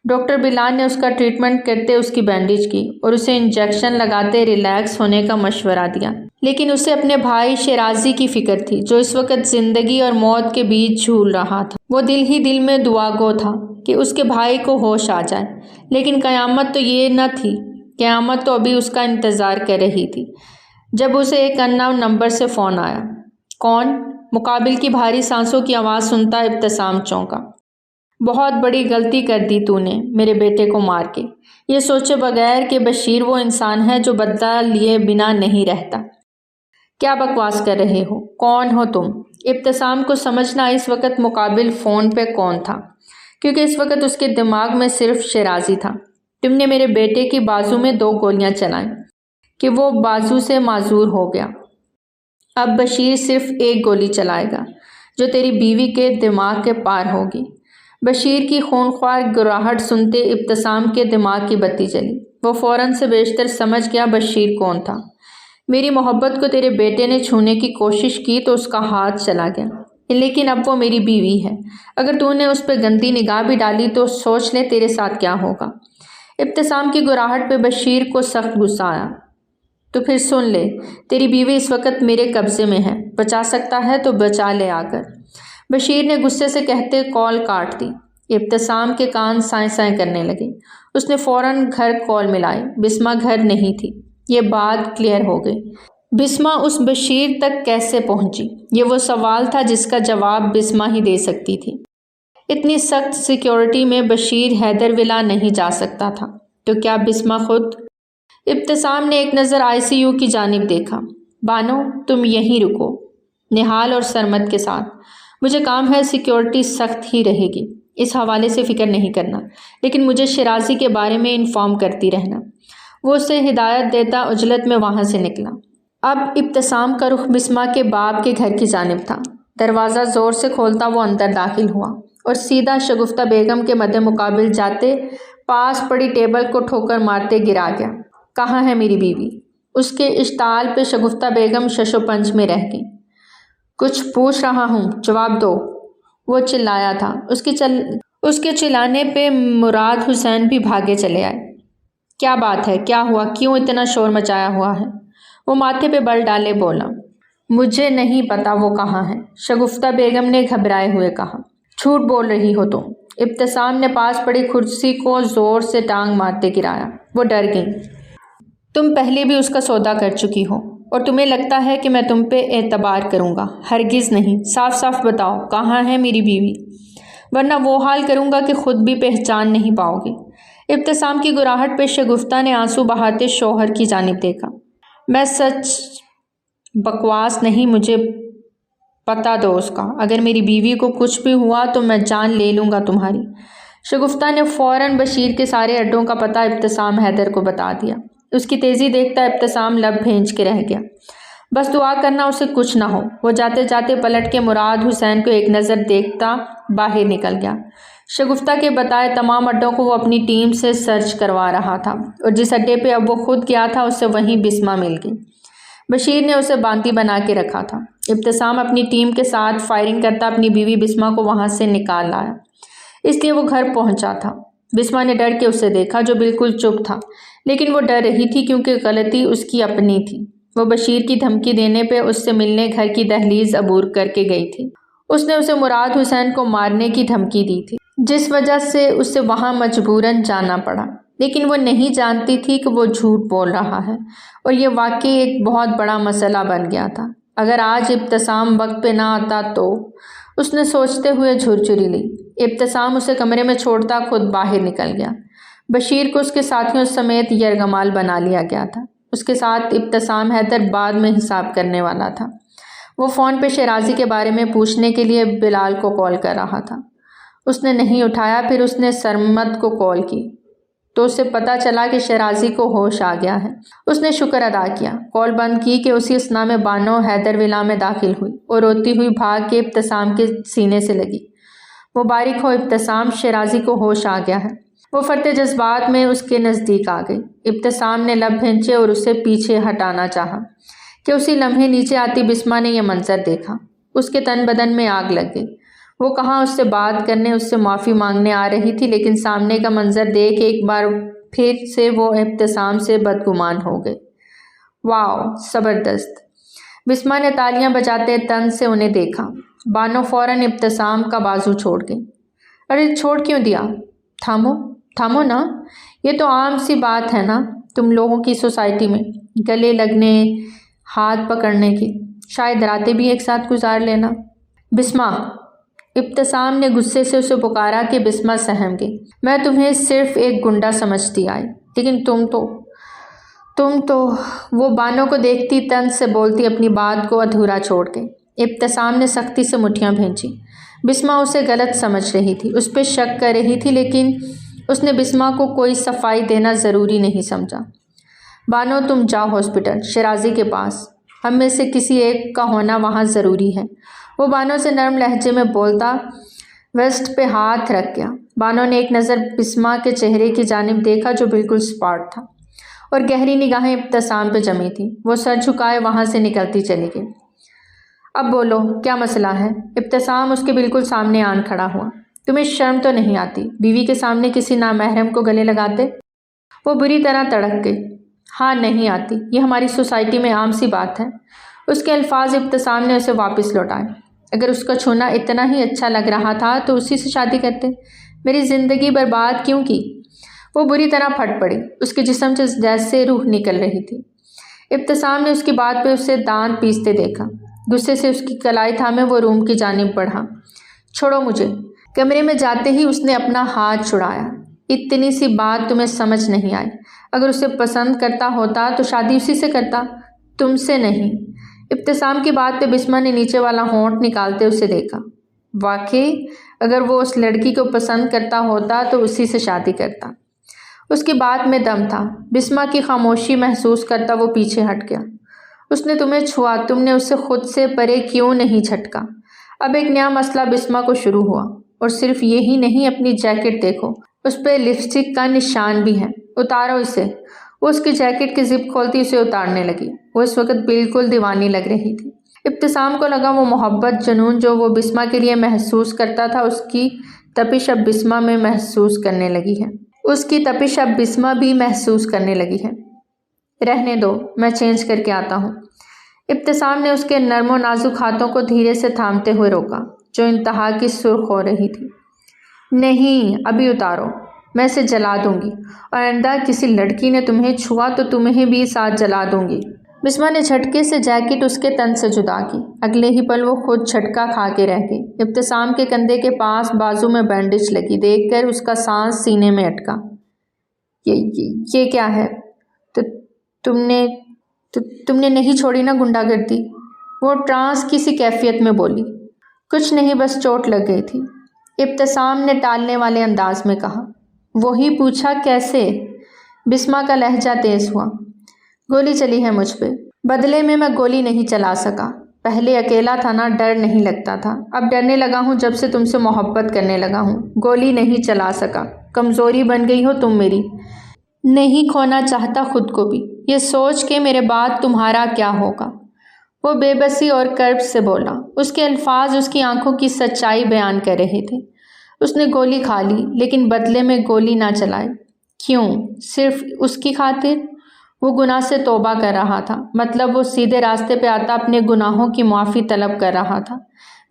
ڈاکٹر بلال نے اس کا ٹریٹمنٹ کرتے اس کی بینڈیج کی اور اسے انجیکشن لگاتے ریلیکس ہونے کا مشورہ دیا، لیکن اسے اپنے بھائی شیرازی کی فکر تھی جو اس وقت زندگی اور موت کے بیچ جھول رہا تھا۔ وہ دل ہی دل میں دعا گو تھا کہ اس کے بھائی کو ہوش آ جائے، لیکن قیامت تو یہ نہ تھی۔ قیامت تو ابھی اس کا انتظار کر رہی تھی جب اسے ایک ان نون نمبر سے فون آیا۔ کون؟ مقابل کی بھاری سانسوں کی آواز سنتا ابتسام چونکا۔ بہت بڑی غلطی کر دی تو نے میرے بیٹے کو مار کے، یہ سوچے بغیر کہ بشیر وہ انسان ہے جو بدلہ لیے بنا نہیں رہتا۔ کیا بکواس کر رہے ہو؟ کون ہو تم؟ ابتسام کو سمجھنا اس وقت مقابل فون پہ کون تھا، کیونکہ اس وقت اس کے دماغ میں صرف شیرازی تھا۔ تم نے میرے بیٹے کی بازو میں 2 گولیاں چلائیں کہ وہ بازو سے معذور ہو گیا۔ اب بشیر صرف 1 گولی چلائے گا جو تیری بیوی کے دماغ کے پار ہوگی۔ بشیر کی خونخوار گراہٹ سنتے ابتسام کے دماغ کی بتی جلی۔ وہ فوراً سے بیشتر سمجھ گیا بشیر کون تھا۔ میری محبت کو تیرے بیٹے نے چھونے کی کوشش کی تو اس کا ہاتھ چلا گیا، لیکن اب وہ میری بیوی ہے۔ اگر تو نے اس پہ گندی نگاہ بھی ڈالی تو سوچ لے تیرے ساتھ کیا ہوگا۔ ابتسام کی گراہٹ پہ بشیر کو سخت غصہ آیا۔ تو پھر سن لے، تیری بیوی اس وقت میرے قبضے میں ہے، بچا سکتا ہے تو بچا لے آ کر۔ بشیر نے غصے سے کہتے کال کاٹ دی۔ ابتسام کے کان سائیں سائیں کرنے لگے۔ اس نے فوراً گھر کال ملائی۔ بسمہ گھر نہیں تھی۔ یہ بات کلیئر ہو گئی۔ بسمہ اس بشیر تک کیسے پہنچی؟ یہ وہ سوال تھا جس کا جواب بسمہ ہی دے سکتی تھی۔ اتنی سخت سیکیورٹی میں بشیر حیدر ولا نہیں جا سکتا تھا، تو کیا بسمہ خود؟ ابتسام نے ایک نظر ICU کی جانب دیکھا۔ بانو، تم یہیں رکو، نہال اور سرمد کے ساتھ۔ مجھے کام ہے، سیکیورٹی سخت ہی رہے گی، اس حوالے سے فکر نہیں کرنا، لیکن مجھے شیرازی کے بارے میں انفارم کرتی رہنا۔ وہ اسے ہدایت دیتا عجلت میں وہاں سے نکلا۔ اب ابتسام کا رخ بسمہ کے باپ کے گھر کی جانب تھا۔ دروازہ زور سے کھولتا وہ اندر داخل ہوا اور سیدھا شگفتہ بیگم کے مد مقابل جاتے پاس پڑی ٹیبل کو ٹھوکر مارتے گرا گیا۔ کہاں ہے میری بیوی؟ اس کے اشتعال پہ شگفتہ بیگم شش و پنج میں رہ گئی۔ کچھ پوچھ رہا ہوں، جواب دو، وہ چلایا تھا۔ اس کے چلانے پہ مراد حسین بھی بھاگے چلے آئے۔ کیا بات ہے؟ کیا ہوا؟ کیوں اتنا شور مچایا ہوا ہے؟ وہ ماتھے پہ بل ڈالے بولا۔ مجھے نہیں پتا وہ کہاں ہے، شگفتہ بیگم نے گھبرائے ہوئے کہا۔ جھوٹ بول رہی ہو تم۔ ابتسام نے پاس پڑی کرسی کو زور سے ٹانگ مارتے گرایا۔ وہ ڈر گئی۔ تم پہلے بھی اس کا سودا کر چکی ہو، اور تمہیں لگتا ہے کہ میں تم پہ اعتبار کروں گا؟ ہرگز نہیں۔ صاف صاف بتاؤ کہاں ہے میری بیوی، ورنہ وہ حال کروں گا کہ خود بھی پہچان نہیں پاؤ گی۔ ابتسام کی گراہٹ پہ شگفتہ نے آنسو بہاتے شوہر کی جانب دیکھا۔ میں سچ بکواس نہیں، مجھے پتہ دو اس کا۔ اگر میری بیوی کو کچھ بھی ہوا تو میں جان لے لوں گا تمہاری۔ شگفتہ نے فوراً بشیر کے سارے اڈوں کا پتہ ابتسام حیدر کو بتا دیا۔ اس کی تیزی دیکھتا ابتسام لب بھینچ کے رہ گیا۔ بس دعا کرنا اسے کچھ نہ ہو۔ وہ جاتے جاتے پلٹ کے مراد حسین کو ایک نظر دیکھتا باہر نکل گیا۔ شگفتہ کے بتائے تمام اڈوں کو وہ اپنی ٹیم سے سرچ کروا رہا تھا، اور جس اڈے پہ اب وہ خود گیا تھا اسے وہیں بسمہ مل گئی۔ بشیر نے اسے باندھی بنا کے رکھا تھا۔ ابتسام اپنی ٹیم کے ساتھ فائرنگ کرتا اپنی بیوی بسمہ کو وہاں سے نکال لایا، اس لیے وہ گھر پہنچا تھا۔ بسمہ نے ڈر کے اسے دیکھا جو بالکل چپ تھا، لیکن وہ ڈر رہی تھی کیونکہ غلطی اس کی اپنی تھی۔ وہ بشیر کی دھمکی دینے پہ اس سے ملنے گھر کی دہلیز عبور کر کے گئی تھی۔ اس نے اسے مراد حسین کو مارنے کی دھمکی دی تھی، جس وجہ سے اسے وہاں مجبوراً جانا پڑا، لیکن وہ نہیں جانتی تھی کہ وہ جھوٹ بول رہا ہے، اور یہ واقعی ایک بہت بڑا مسئلہ بن گیا تھا۔ اگر آج ابتسام وقت پہ نہ آتا تو، اس نے سوچتے ہوئے جھرجھری لی۔ ابتسام اسے کمرے میں چھوڑتا خود باہر نکل گیا۔ بشیر کو اس کے ساتھیوں سمیت یرغمال بنا لیا گیا تھا۔ اس کے ساتھ ابتسام حیدر بعد میں حساب کرنے والا تھا۔ وہ فون پہ شیرازی کے بارے میں پوچھنے کے لیے بلال کو کال کر رہا تھا۔ اس نے نہیں اٹھایا۔ پھر اس نے سرمد کو کال کی تو اسے پتہ چلا کہ شیرازی کو ہوش آ گیا ہے۔ اس نے شکر ادا کیا، کال بند کی کہ اسی اثنا میں بانو حیدر ولا میں داخل ہوئی اور روتی ہوئی بھاگ کے ابتسام کے سینے سے لگی۔ مبارک ہو ابتسام، شیرازی کو ہوش آ گیا ہے۔ وہ فرتے جذبات میں اس کے نزدیک آ گئی۔ ابتسام نے لب بھینچے اور اسے پیچھے ہٹانا چاہا کہ اسی لمحے نیچے آتی بسمہ نے یہ منظر دیکھا۔ اس کے تن بدن میں آگ لگ گئی۔ وہ کہاں اس سے بات کرنے، اس سے معافی مانگنے آ رہی تھی، لیکن سامنے کا منظر دیکھ ایک بار پھر سے وہ ابتسام سے بدگمان ہو گئی۔ واو، زبردست! بسمہ نے تالیاں بجاتے تن سے انہیں دیکھا۔ بانو فوراً ابتسام کا بازو چھوڑ گئی۔ ارے چھوڑ کیوں دیا؟ تھامو نا، یہ تو عام سی بات ہے نا تم لوگوں کی سوسائٹی میں، گلے لگنے، ہاتھ پکڑنے کی، شاید راتیں بھی ایک ساتھ گزار لینا۔ بسمہ! ابتسام نے غصے سے اسے پکارا کہ بسمہ سہم گئی۔ میں تمہیں صرف ایک گنڈا سمجھتی آئی، لیکن تم تو وہ بانو کو دیکھتی تن سے بولتی اپنی بات کو ادھورا چھوڑ گئی۔ ابتسام نے سختی سے مٹھیاں بھینچی۔ بسمہ اسے غلط سمجھ رہی تھی، اس پہ شک کر رہی تھی، لیکن اس نے بسمہ کو کوئی صفائی دینا ضروری نہیں سمجھا۔ بانو تم جاؤ ہاسپٹل، شیرازی کے پاس، ہم میں سے کسی ایک کا ہونا وہاں ضروری ہے۔ وہ بانو سے نرم لہجے میں بولتا ویسٹ پہ ہاتھ رکھ گیا۔ بانو نے ایک نظر بسمہ کے چہرے کی جانب دیکھا جو بالکل سپاٹ تھا، اور گہری نگاہیں ابتسام پہ جمی تھیں۔ وہ سر جھکائے وہاں سے نکلتی چلی گئی۔ اب بولو کیا مسئلہ ہے؟ ابتسام اس کے بالکل سامنے آن کھڑا ہوا۔ تمہیں شرم تو نہیں آتی بیوی کے سامنے کسی نامحرم کو گلے لگاتے؟ وہ بری طرح تڑک گئی۔ ہاں نہیں آتی، یہ ہماری سوسائٹی میں عام سی بات ہے۔ اس کے الفاظ ابتسام نے اسے واپس لوٹائے۔ اگر اس کا چھونا اتنا ہی اچھا لگ رہا تھا تو اسی سے شادی کرتے، میری زندگی برباد کیوں کی؟ وہ بری طرح پھٹ پڑی، اس کے جسم سے جیسے روح نکل رہی تھی۔ ابتسام نے اس کی بات پہ اسے دانت پیستے دیکھا۔ غصے سے اس کی کلائی تھامے وہ روم کی جانب بڑھا۔ چھوڑو مجھے۔ کمرے میں جاتے ہی اس نے اپنا ہاتھ چھڑایا۔ اتنی سی بات تمہیں سمجھ نہیں آئی؟ اگر اسے پسند کرتا ہوتا تو شادی اسی سے کرتا، تم سے نہیں۔ ابتسام کی بات پہ بسمہ نے نیچے والا ہونٹ نکالتے اسے دیکھا۔ واقعی اگر وہ اس لڑکی کو پسند کرتا ہوتا تو اسی سے شادی کرتا۔ اس کی بات میں دم تھا۔ بسمہ کی خاموشی محسوس کرتا وہ پیچھے ہٹ گیا۔ اس نے تمہیں چھوا، تم نے اسے خود سے پرے کیوں نہیں جھٹکا؟ اب ایک نیا مسئلہ بسمہ کو شروع ہوا۔ اور صرف یہی نہیں، اپنی جیکٹ دیکھو، اس پہ لپسٹک کا نشان بھی ہے، اتارو اسے۔ وہ اس کی جیکٹ کی زپ کھولتی اسے اتارنے لگی۔ وہ اس وقت بالکل دیوانی لگ رہی تھی۔ ابتسام کو لگا وہ محبت، جنون جو وہ بسمہ کے لیے محسوس کرتا تھا، اس کی تپش اب بسمہ میں محسوس کرنے لگی ہے۔ اس کی تپش اب بسمہ بھی محسوس کرنے لگی ہے۔ رہنے دو، میں چینج کر کے آتا ہوں۔ ابتسام نے اس کے نرم و نازک ہاتھوں کو دھیرے سے تھامتے ہوئے روکا، جو انتہا کی سرخ ہو رہی تھی۔ نہیں، ابھی اتارو، میں اسے جلا دوں گی، اور آئندہ کسی لڑکی نے تمہیں چھوا تو تمہیں بھی ساتھ جلا دوں گی۔ بسمہ نے جھٹکے سے جیکٹ اس کے تن سے جدا کی۔ اگلے ہی پل وہ خود جھٹکا کھا کے رہ گئی۔ ابتسام کے کندھے کے پاس بازو میں بینڈیج لگی دیکھ کر اس کا سانس سینے میں اٹکا۔ یہ کیا ہے؟ تم نے نہیں چھوڑی نا گنڈا گردی؟ وہ ٹرانس کی سی کیفیت میں بولی۔ کچھ نہیں، بس چوٹ لگ گئی تھی، ابتسام نے ٹالنے والے انداز میں کہا۔ وہی پوچھا کیسے؟ بسمہ کا لہجہ تیز ہوا۔ گولی چلی ہے مجھ پہ، بدلے میں گولی نہیں چلا سکا۔ پہلے اکیلا تھا نا، ڈر نہیں لگتا تھا، اب ڈرنے لگا ہوں جب سے تم سے محبت کرنے لگا ہوں۔ گولی نہیں چلا سکا، کمزوری بن گئی ہو تم میری۔ نہیں کھونا چاہتا خود کو بھی، یہ سوچ کے میرے بعد تمہارا کیا ہوگا۔ وہ بے بسی اور کرب سے بولا۔ اس کے الفاظ اس کی آنکھوں کی سچائی بیان کر رہے تھے۔ اس نے گولی کھا لی، لیکن بدلے میں گولی نہ چلائی۔ کیوں؟ صرف اس کی خاطر؟ وہ گناہ سے توبہ کر رہا تھا، مطلب وہ سیدھے راستے پہ آتا اپنے گناہوں کی معافی طلب کر رہا تھا۔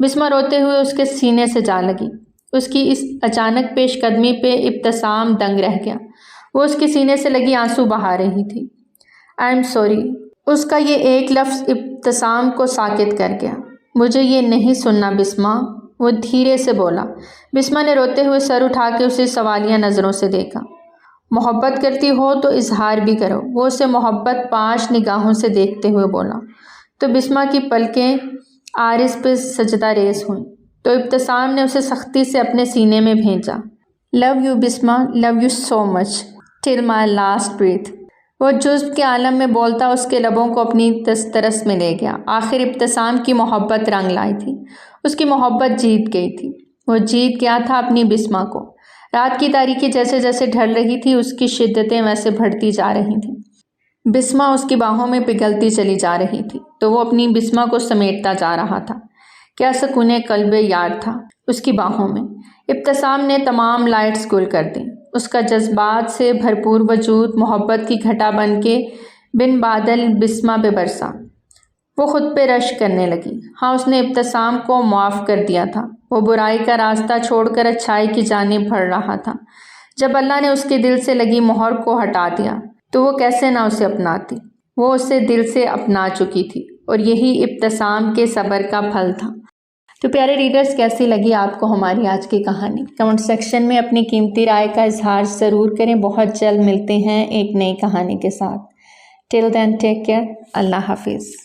بسمہ روتے ہوئے اس کے سینے سے جا لگی۔ اس کی اس اچانک پیش قدمی پہ ابتسام دنگ رہ گیا۔ وہ اس کے سینے سے لگی آنسو بہا رہی تھی۔ I am sorry. اس کا یہ ایک لفظ ابتسام کو ساکت کر گیا۔ مجھے یہ نہیں سننا بسمہ، وہ دھیرے سے بولا۔ بسمہ نے روتے ہوئے سر اٹھا کے اسے سوالیہ نظروں سے دیکھا۔ محبت کرتی ہو تو اظہار بھی کرو۔ وہ اسے محبت 5 نگاہوں سے دیکھتے ہوئے بولا تو بسمہ کی پلکیں عارض پہ سجدہ ریز ہوئیں تو ابتسام نے اسے سختی سے اپنے سینے میں بھیجا۔ Love you Bisma, love you so much till my last breath. وہ جذب کے عالم میں بولتا اس کے لبوں کو اپنی دسترس میں لے گیا۔ آخر ابتسام کی محبت رنگ لائی تھی، اس کی محبت جیت گئی تھی۔ وہ جیت گیا تھا اپنی بسمہ کو۔ رات کی تاریکی جیسے جیسے ڈھل رہی تھی اس کی شدتیں ویسے بڑھتی جا رہی تھیں۔ بسمہ اس کی باہوں میں پگھلتی چلی جا رہی تھی تو وہ اپنی بسمہ کو سمیٹتا جا رہا تھا۔ کیا سکون قلب یار تھا اس کی باہوں میں۔ ابتسام نے تمام لائٹس گل کر دیں۔ اس کا جذبات سے بھرپور وجود محبت کی گھٹا بن کے بن بادل بسمہ پہ برسا۔ وہ خود پہ رشک کرنے لگی۔ ہاں، اس نے ابتسام کو معاف کر دیا تھا۔ وہ برائی کا راستہ چھوڑ کر اچھائی کی جانب بڑھ رہا تھا۔ جب اللہ نے اس کے دل سے لگی مہر کو ہٹا دیا تو وہ کیسے نہ اسے اپناتی۔ وہ اسے دل سے اپنا چکی تھی اور یہی ابتسام کے صبر کا پھل تھا۔ تو پیارے ریڈرز، کیسی لگی آپ کو ہماری آج کی کہانی؟ کمنٹ سیکشن میں اپنی قیمتی رائے کا اظہار ضرور کریں۔ بہت جلد ملتے ہیں ایک نئی کہانی کے ساتھ۔ ٹل دین ٹیک کیئر۔ اللہ حافظ۔